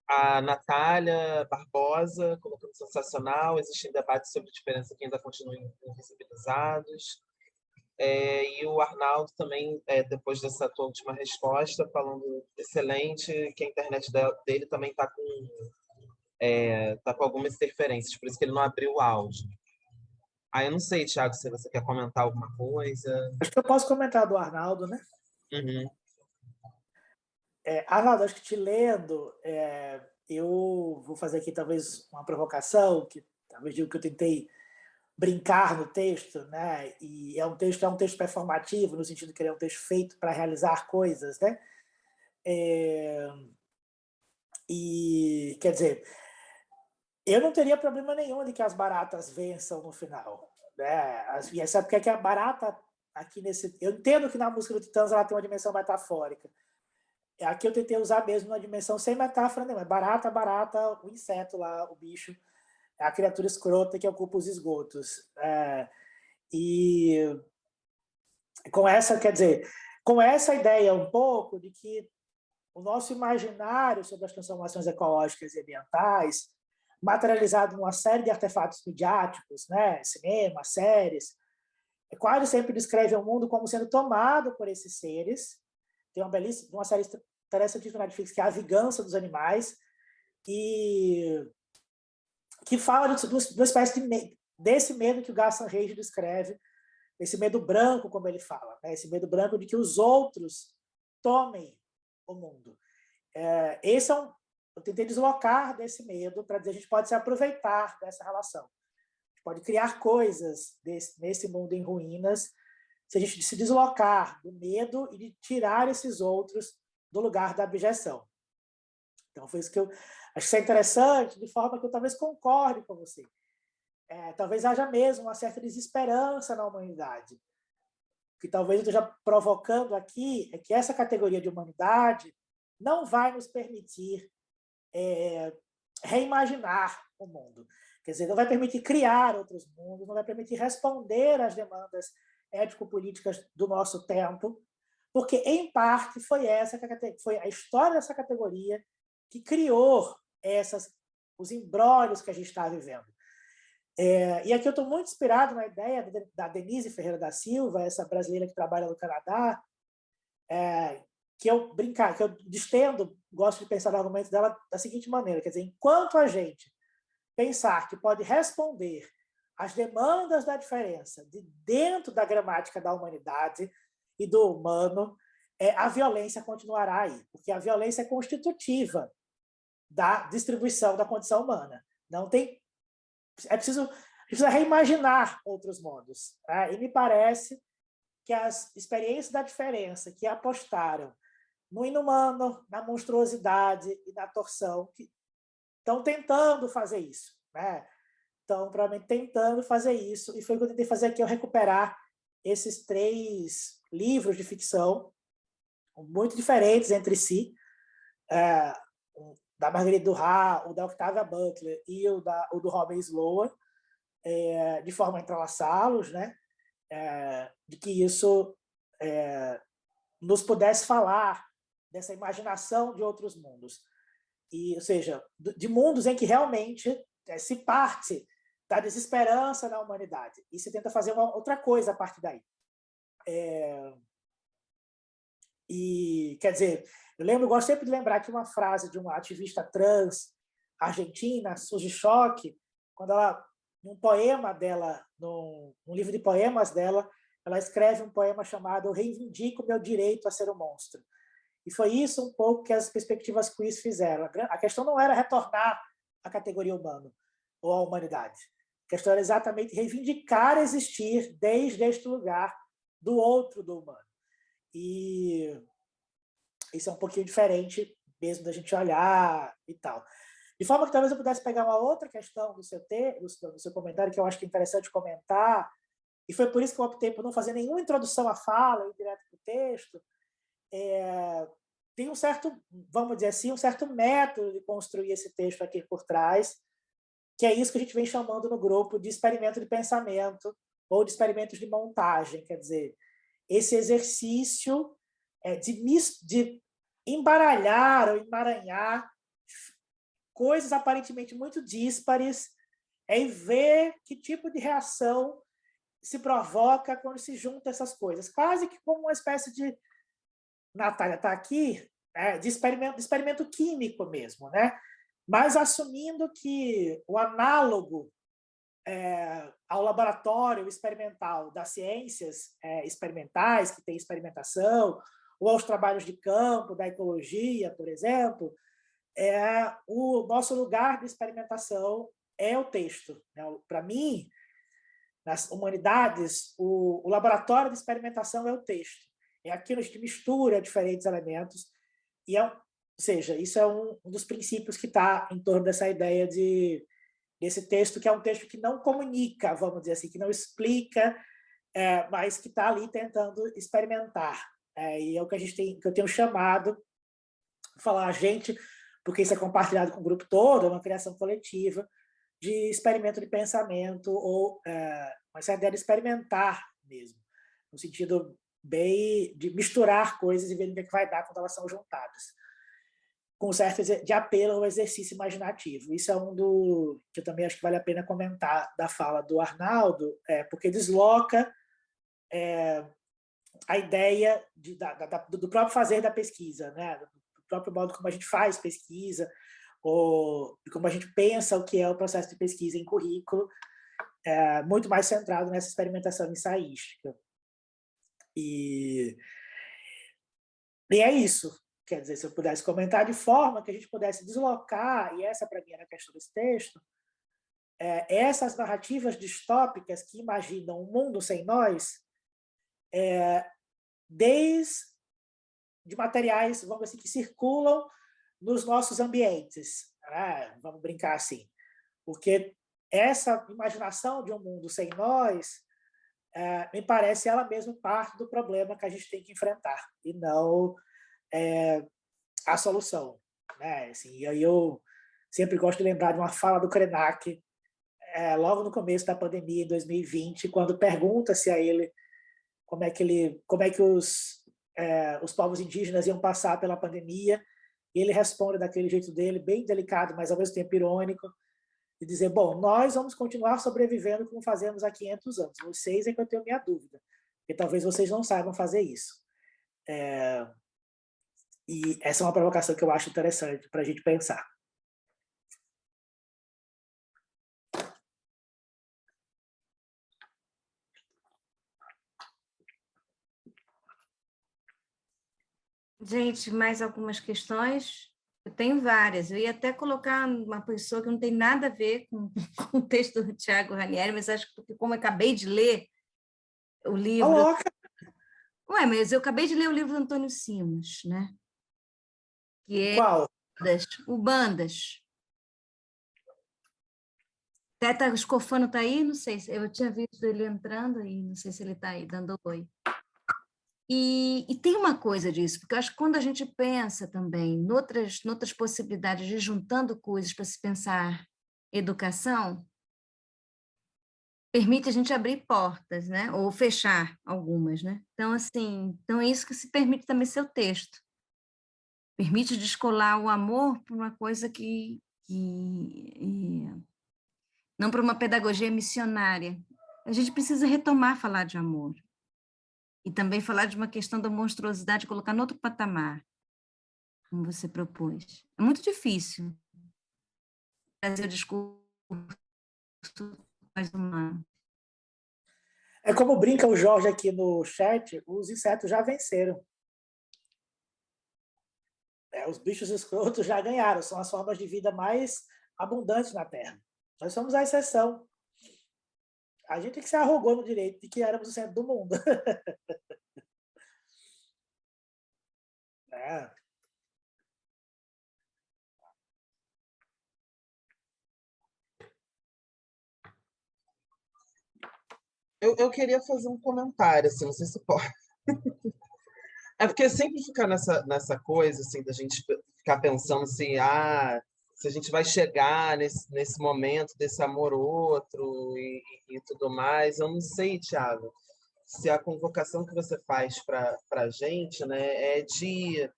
A Natália Barbosa colocando sensacional, existem debates sobre diferença que ainda continuam invisibilizados. E o Arnaldo também, depois dessa tua última resposta, falando excelente, que a internet dele também está com algumas interferências, por isso que ele não abriu o áudio. Eu não sei, Thiago, se você quer comentar alguma coisa. Acho que eu posso comentar do Arnaldo, né? Uhum. Arnaldo, acho que te lendo, eu vou fazer aqui talvez uma provocação, que talvez diga que eu tentei brincar no texto, né? E é um texto performativo, no sentido que ele é um texto feito para realizar coisas, né? E, quer dizer, eu não teria problema nenhum de que as baratas vençam no final, né? E sabe por que a barata aqui nesse... Eu entendo que na música do Titãs ela tem uma dimensão metafórica. Aqui eu tentei usar mesmo uma dimensão sem metáfora nenhuma. Barata, o inseto lá, o bicho, a criatura escrota que ocupa os esgotos. E com essa, quer dizer, com essa ideia um pouco de que o nosso imaginário sobre as transformações ecológicas e ambientais, materializado numa série de artefatos midiáticos, né, cinema, séries, quase sempre descreve o mundo como sendo tomado por esses seres. Tem uma série interessante na Netflix que é A Vingança dos Animais, e que fala de uma espécie desse medo que o Gaston Reis descreve, esse medo branco, como ele fala, né? Esse medo branco de que os outros tomem o mundo. Eu tentei deslocar desse medo para dizer que a gente pode se aproveitar dessa relação. A gente pode criar coisas nesse mundo em ruínas, se a gente se deslocar do medo e de tirar esses outros do lugar da abjeção. Então, foi isso que eu acho que é interessante, de forma que eu talvez concorde com você. talvez haja mesmo uma certa desesperança na humanidade. O que talvez eu esteja provocando aqui é que essa categoria de humanidade não vai nos permitir reimaginar o mundo. Quer dizer, não vai permitir criar outros mundos, não vai permitir responder às demandas ético-políticas do nosso tempo, porque, em parte, foi a história dessa categoria que criou os imbróglios que a gente está vivendo. E aqui eu estou muito inspirado na ideia da Denise Ferreira da Silva, essa brasileira que trabalha no Canadá, que eu distendo, gosto de pensar no argumento dela da seguinte maneira, quer dizer, enquanto a gente pensar que pode responder às demandas da diferença de dentro da gramática da humanidade e do humano, a violência continuará aí, porque a violência é constitutiva da distribuição da condição humana. Não tem... precisa reimaginar outros modos. Tá? E me parece que as experiências da diferença que apostaram no inumano, na monstruosidade e na torção, que estão tentando fazer isso. Né? Estão, provavelmente, tentando fazer isso. E foi o que eu tentei fazer aqui, eu recuperar esses 3 livros de ficção, muito diferentes entre si, da Marguerite Duras, o da Octavia Butler e o do Robin Sloan, de forma a entrelaçá-los, né? De que isso nos pudesse falar dessa imaginação de outros mundos. Ou seja, de mundos em que realmente se parte da desesperança na humanidade e se tenta fazer uma outra coisa a partir daí. E, quer dizer, eu gosto sempre de lembrar que uma frase de uma ativista trans argentina, Suzy Choque, quando ela, num poema dela, num livro de poemas dela, ela escreve um poema chamado Eu Reivindico Meu Direito a Ser um Monstro. E foi isso um pouco que as perspectivas queers fizeram. A questão não era retornar à categoria humano ou à humanidade. A questão era exatamente reivindicar existir desde este lugar do outro, do humano. E isso é um pouquinho diferente mesmo da gente olhar e tal. De forma que talvez eu pudesse pegar uma outra questão do seu comentário, que eu acho que é interessante comentar, e foi por isso que eu optei por não fazer nenhuma introdução à fala, ir direto para o texto. Tem um certo, vamos dizer assim, um certo método de construir esse texto aqui por trás, que é isso que a gente vem chamando no grupo de experimento de pensamento ou de experimentos de montagem, quer dizer, esse exercício de embaralhar ou emaranhar coisas aparentemente muito díspares e ver que tipo de reação se provoca quando se junta essas coisas. Quase que como uma espécie de... Natália está aqui, de experimento químico mesmo, né? Mas assumindo que o análogo ao laboratório experimental das ciências experimentais, que tem experimentação, ou aos trabalhos de campo, da ecologia, por exemplo, o nosso lugar de experimentação é o texto. Né? Para mim, nas humanidades, o laboratório de experimentação é o texto. É aquilo que mistura diferentes elementos. Ou seja, isso é um dos princípios que está em torno dessa ideia desse texto, que é um texto que não comunica, vamos dizer assim, que não explica, mas que está ali tentando experimentar. E é o que eu tenho chamado, falar a gente, porque isso é compartilhado com o grupo todo, é uma criação coletiva, de experimento de pensamento, ou uma certa ideia de experimentar mesmo, no sentido bem de misturar coisas e ver o que vai dar quando elas são juntadas, com um certo de apelo ao exercício imaginativo. Isso é que eu também acho que vale a pena comentar da fala do Arnaldo, porque desloca a ideia do próprio fazer da pesquisa, né? Do próprio modo como a gente faz pesquisa, ou como a gente pensa o que é o processo de pesquisa em currículo, muito mais centrado nessa experimentação ensaística. E é isso. Quer dizer, se eu pudesse comentar de forma que a gente pudesse deslocar, e essa para mim era a questão desse texto, essas narrativas distópicas que imaginam um mundo sem nós, desde de materiais, vamos dizer assim, que circulam nos nossos ambientes. Vamos brincar assim. Porque essa imaginação de um mundo sem nós, me parece ela mesma parte do problema que a gente tem que enfrentar, e não a solução, né? Assim, e aí eu sempre gosto de lembrar de uma fala do Krenak, logo no começo da pandemia, em 2020, quando pergunta-se a ele como é que os povos indígenas iam passar pela pandemia, e ele responde daquele jeito dele, bem delicado, mas ao mesmo tempo irônico, de dizer, bom, nós vamos continuar sobrevivendo como fazemos há 500 anos. Vocês é que eu tenho minha dúvida, porque talvez vocês não saibam fazer isso. E essa é uma provocação que eu acho interessante para a gente pensar. Gente, mais algumas questões? Eu tenho várias. Eu ia até colocar uma pessoa que não tem nada a ver com o texto do Tiago Ranieri, mas acho que, como eu acabei de ler o livro... Coloca! Ué, mas eu acabei de ler o livro do Antônio Simas, né? Que é Qual? o Bandas. Teta Escofano está aí? Não sei. Eu tinha visto ele entrando e não sei se ele está aí, dando oi. E tem uma coisa disso, porque eu acho que quando a gente pensa também em outras possibilidades de juntando coisas para se pensar educação, permite a gente abrir portas, né? Ou fechar algumas, né? Então, assim, é isso que se permite também ser o texto. Permite descolar o amor para uma coisa não para uma pedagogia missionária. A gente precisa retomar falar de amor. E também falar de uma questão da monstruosidade, colocar no outro patamar, como você propôs. É muito difícil trazer o discurso mais humano. É como brinca o Jorge aqui no chat, os insetos já venceram. Os bichos escrotos já ganharam, são as formas de vida mais abundantes na Terra. Nós somos a exceção. A gente que se arrogou no direito de que éramos o centro do mundo. Eu queria fazer um comentário, assim, não sei se pode. É porque sempre fica nessa coisa, assim, da gente ficar pensando assim, se a gente vai chegar nesse momento desse amor outro e tudo mais. Eu não sei, Thiago, se a convocação que você faz para a gente, né, é de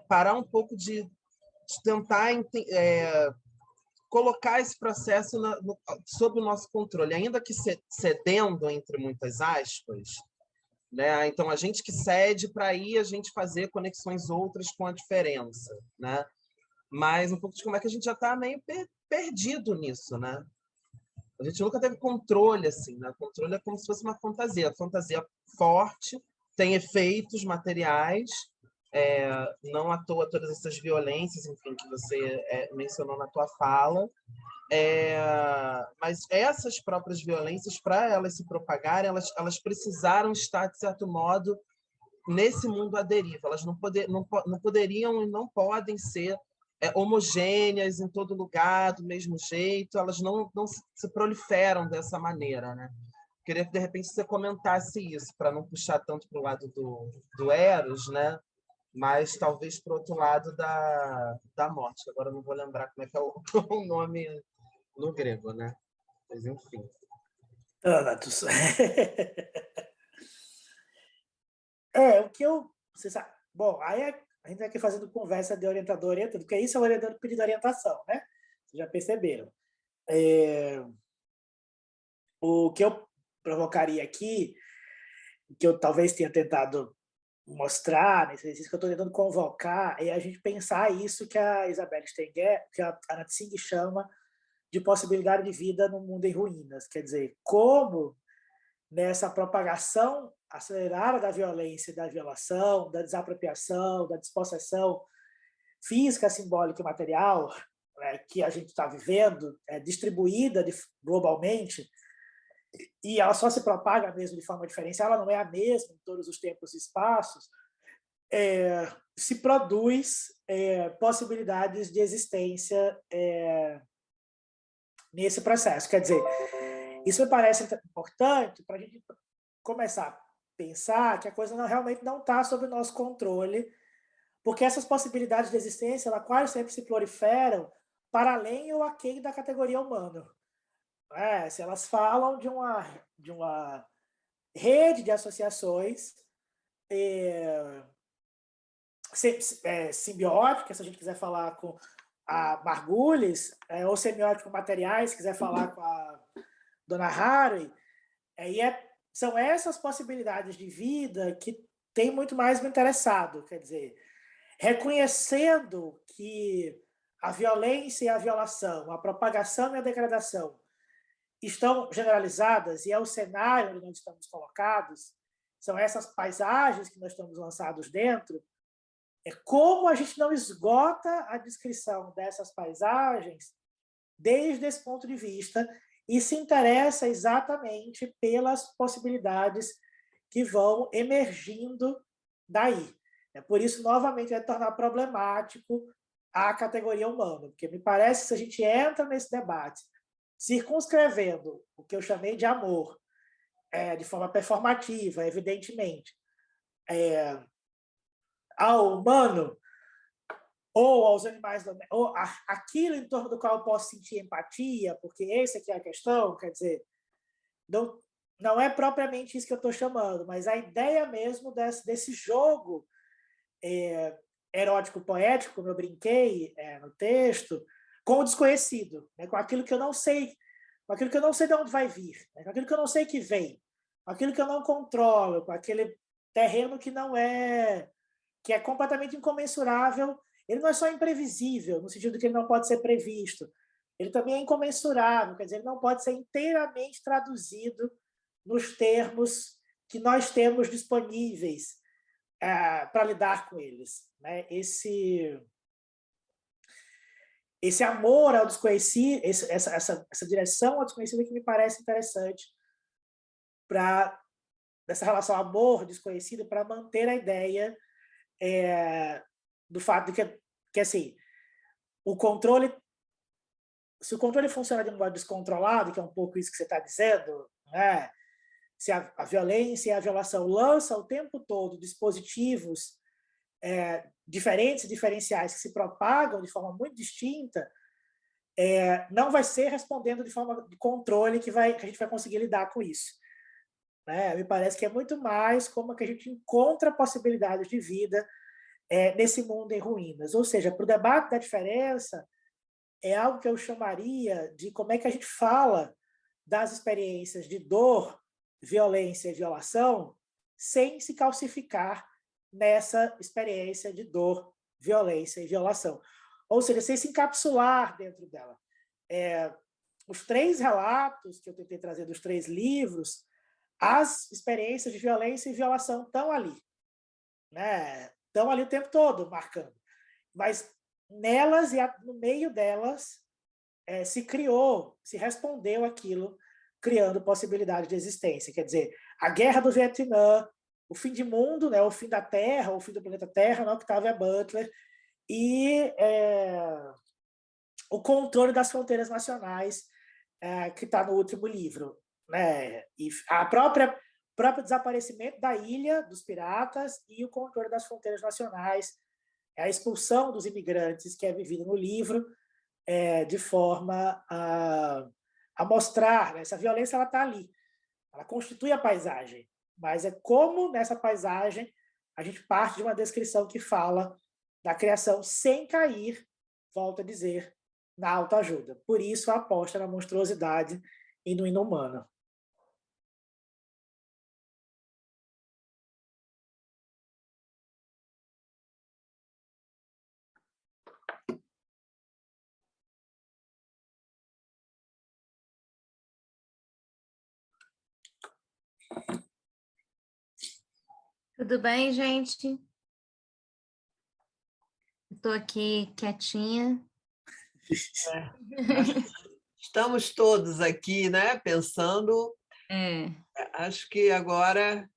parar um pouco de tentar colocar esse processo sob o nosso controle, ainda que cedendo, entre muitas aspas, né? Então, a gente que cede para aí a gente fazer conexões outras com a diferença, né? Mas um pouco de como é que a gente já está meio perdido nisso, né? A gente nunca teve controle, assim, né? O controle é como se fosse uma fantasia. A fantasia forte, tem efeitos materiais, não à toa todas essas violências, enfim, que você mencionou na tua fala, mas essas próprias violências, para elas se propagarem, elas precisaram estar, de certo modo, nesse mundo à deriva. Elas não poderiam e não podem ser homogêneas em todo lugar, do mesmo jeito, elas não se proliferam dessa maneira, né? Queria que, de repente, você comentasse isso, para não puxar tanto para o lado do Eros, né? Mas talvez para o outro lado da morte. Agora eu não vou lembrar como é que é o nome no grego, né? Mas, enfim. Thanatos. O que eu... Você sabe, bom, aí a gente está aqui fazendo conversa de orientador orientando, porque isso é o orientador pedindo orientação, né? Vocês já perceberam. O que eu provocaria aqui, que eu talvez tenha tentado mostrar nesse exercício, que eu estou tentando convocar, é a gente pensar isso que a Isabelle Stenger, que a Anna Tsing chama de possibilidade de vida no mundo em ruínas. Quer dizer, como nessa propagação acelerada da violência, da violação, da desapropriação, da despossessão física, simbólica e material, que a gente está vivendo, distribuída globalmente, e ela só se propaga mesmo de forma diferencial, ela não é a mesma em todos os tempos e espaços, se produz possibilidades de existência nesse processo. Quer dizer, isso me parece importante para a gente começar a pensar que a coisa realmente não está sob o nosso controle, porque essas possibilidades de existência, elas quase sempre se proliferam para além ou aquém da categoria humana. Se elas falam de uma rede de associações simbióticas, se a gente quiser falar com a Margulis, ou semiótico-materiais, se quiser falar com a Dona Haraway, são essas possibilidades de vida que tem muito mais me interessado, quer dizer, reconhecendo que a violência e a violação, a propagação e a degradação estão generalizadas e é o cenário onde nós estamos colocados, são essas paisagens que nós estamos lançados dentro, como a gente não esgota a descrição dessas paisagens desde esse ponto de vista e se interessa exatamente pelas possibilidades que vão emergindo daí. Por isso, novamente, vai tornar problemático a categoria humana, porque me parece que se a gente entra nesse debate circunscrevendo o que eu chamei de amor, de forma performativa, evidentemente, ao humano, ou aos animais, ou aquilo em torno do qual eu posso sentir empatia, porque essa aqui é a questão, quer dizer, não é propriamente isso que eu estou chamando, mas a ideia mesmo desse jogo erótico-poético, como eu brinquei no texto, com o desconhecido, com aquilo que eu não sei, com aquilo que eu não sei de onde vai vir, com aquilo que eu não sei que vem, com aquilo que eu não controlo, com aquele terreno que é completamente incomensurável. Ele não é só imprevisível, no sentido de que ele não pode ser previsto, ele também é incomensurável, quer dizer, ele não pode ser inteiramente traduzido nos termos que nós temos disponíveis para lidar com eles. Esse amor ao desconhecido, essa direção ao desconhecido que me parece interessante dessa relação amor-desconhecido para manter a ideia do fato de que assim, se o controle funciona de um modo descontrolado, que é um pouco isso que você está dizendo, se a violência e a violação lançam o tempo todo dispositivos diferentes e diferenciais que se propagam de forma muito distinta, não vai ser respondendo de forma de controle que a gente vai conseguir lidar com isso. Me parece que é muito mais como que a gente encontra possibilidades de vida nesse mundo em ruínas. Ou seja, para o debate da diferença, é algo que eu chamaria de como é que a gente fala das experiências de dor, violência e violação sem se calcificar nessa experiência de dor, violência e violação. Ou seja, sem se encapsular dentro dela. Os 3 relatos que eu tentei trazer dos 3 livros, as experiências de violência e violação estão ali. Estão ali o tempo todo, marcando. Mas nelas e no meio delas se respondeu aquilo, criando possibilidade de existência. Quer dizer, a guerra do Vietnã, o fim de mundo, o fim da Terra, o fim do planeta Terra, na Octavia Butler, e o controle das fronteiras nacionais, que está no último livro. E a próprio desaparecimento da ilha dos piratas e o controle das fronteiras nacionais, a expulsão dos imigrantes, que é vivida no livro, de forma a mostrar, essa violência está ali, ela constitui a paisagem, mas é como nessa paisagem a gente parte de uma descrição que fala da criação sem cair, volto a dizer, na autoajuda. Por isso a aposta na monstruosidade e no inumano. Tudo bem, gente? Estou aqui quietinha. Estamos todos aqui, pensando. Acho que agora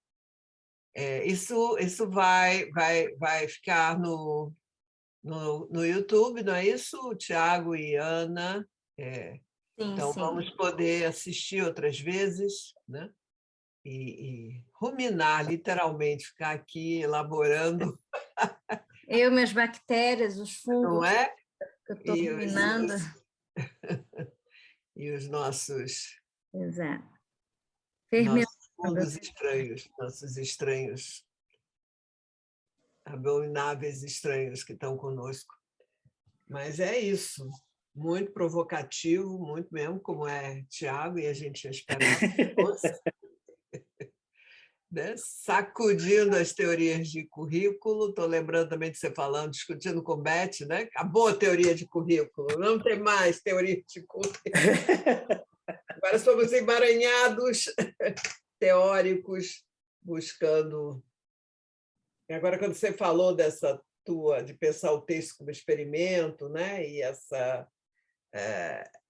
isso vai ficar no YouTube, não é isso, Tiago e Ana? Sim, Então, sim. vamos poder assistir outras vezes, né? E ruminar, literalmente, ficar aqui elaborando, Eu, minhas bactérias, os não fungos é? que eu estou E ruminando. e os nossos Exato. fundos estranhos, nossos estranhos, abomináveis estranhos que estão conosco. Mas é isso. Muito provocativo, muito mesmo, como é Tiago, e a gente já esperava que fosse. Né? Sacudindo as teorias de currículo. Estou lembrando também de você falando, discutindo com Beth, né? Acabou a teoria de currículo, não tem mais teoria de currículo. Agora somos emaranhados teóricos, buscando. E agora, quando você falou dessa tua, de pensar o texto como experimento, né? E essa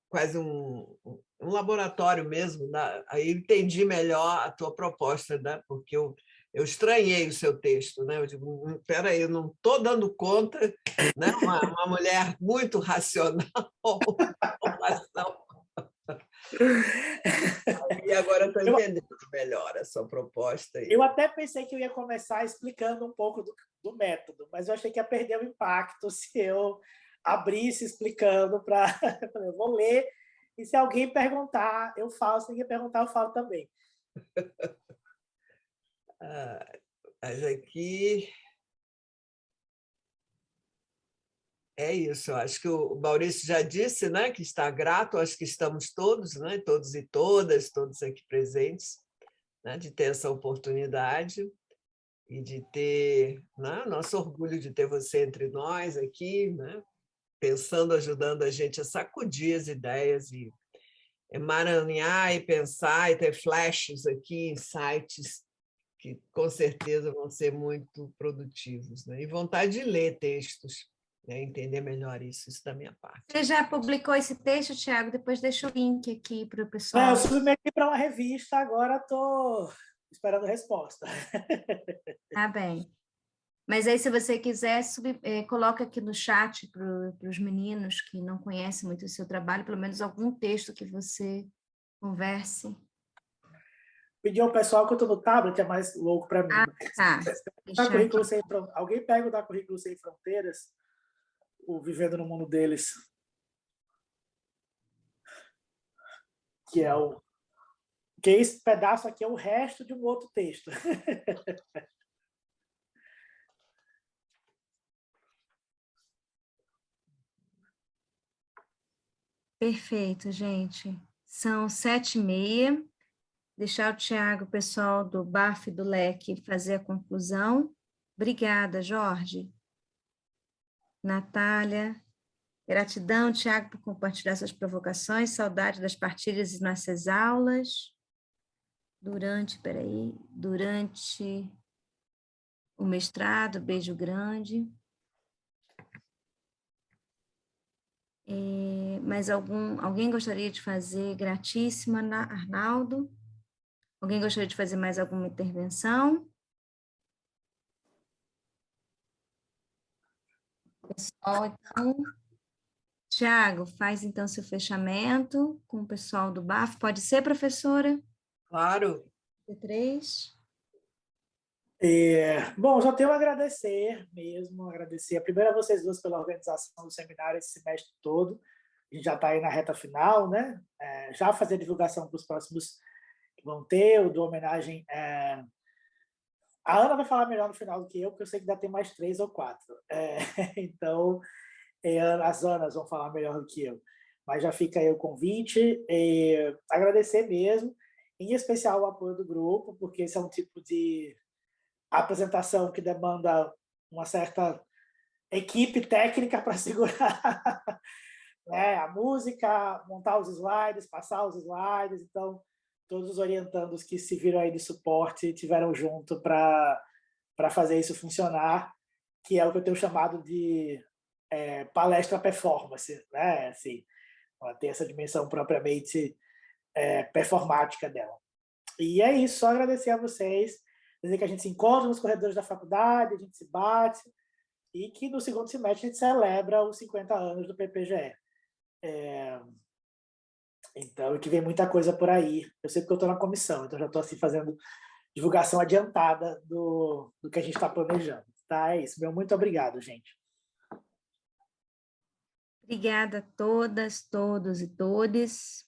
quase um laboratório mesmo, né? Aí entendi melhor a tua proposta, né? Porque eu estranhei o seu texto, né? Eu digo, espera aí, eu não estou dando conta, né? Uma mulher muito racional, e agora estou entendendo melhor a sua proposta. Eu até pensei que eu ia começar explicando um pouco do método, mas eu achei que ia perder o impacto se eu abrisse explicando para... Eu vou ler, e se alguém perguntar, eu falo. Se ninguém perguntar, eu falo também. Mas aqui... É isso, eu acho que o Maurício já disse, né, que está grato, acho que estamos todos, né, todos e todas, todos aqui presentes, né, de ter essa oportunidade e de ter, né, nosso orgulho de ter você entre nós aqui, né, pensando, ajudando a gente a sacudir as ideias e emaranhar e pensar e ter flashes aqui, insights que com certeza vão ser muito produtivos, né, e vontade de ler textos, né, entender melhor isso da minha parte. Você já publicou esse texto, Tiago? Depois deixa o link aqui para o pessoal. Eu submeti para uma revista, agora estou esperando resposta. Tá bem. Mas aí, se você quiser, coloca aqui no chat para os meninos que não conhecem muito o seu trabalho, pelo menos algum texto que você converse. Pedir ao pessoal que eu estou no tablet, é mais louco para mim. Tá. Alguém pega o da Currículo Sem Fronteiras, o Vivendo no Mundo Deles, que é o... Que esse pedaço aqui é o resto de um outro texto. Perfeito, gente. São 7h30. Deixar o Tiago, o pessoal do BAF do LEC, fazer a conclusão. Obrigada, Jorge. Natália. Gratidão, Tiago, por compartilhar suas provocações. Saudade das partilhas e nossas aulas. Durante o mestrado, beijo grande. Mais alguém gostaria de fazer? Gratíssima, Arnaldo. Alguém gostaria de fazer mais alguma intervenção? Pessoal, então, Tiago, faz então seu fechamento com o pessoal do BAF. Pode ser, professora? Claro. T3. Bom, só tenho a agradecer mesmo, agradecer primeiro a vocês duas pela organização do seminário esse semestre todo. A gente já está aí na reta final, né? Já fazer a divulgação para os próximos que vão ter, o do homenagem. A Ana vai falar melhor no final do que eu, porque eu sei que ainda tem mais 3 ou 4. Então, as Anas vão falar melhor do que eu. Mas já fica aí o convite. Agradecer mesmo, em especial o apoio do grupo, porque esse é um tipo de apresentação que demanda uma certa equipe técnica para segurar, né, a música, montar os slides, passar os slides. Então, todos os orientandos que se viram aí de suporte tiveram junto para fazer isso funcionar, que é o que eu tenho chamado de palestra performance, né? Assim, ela tem essa dimensão propriamente performática dela. E é isso, só agradecer a vocês, dizer que a gente se encontra nos corredores da faculdade, a gente se bate, e que no segundo semestre a gente celebra os 50 anos do PPGE. Então, que vem muita coisa por aí. Eu sei porque eu estou na comissão, então já estou assim, fazendo divulgação adiantada do que a gente está planejando. Tá? É isso. Meu muito obrigado, gente. Obrigada a todas, todos e todes.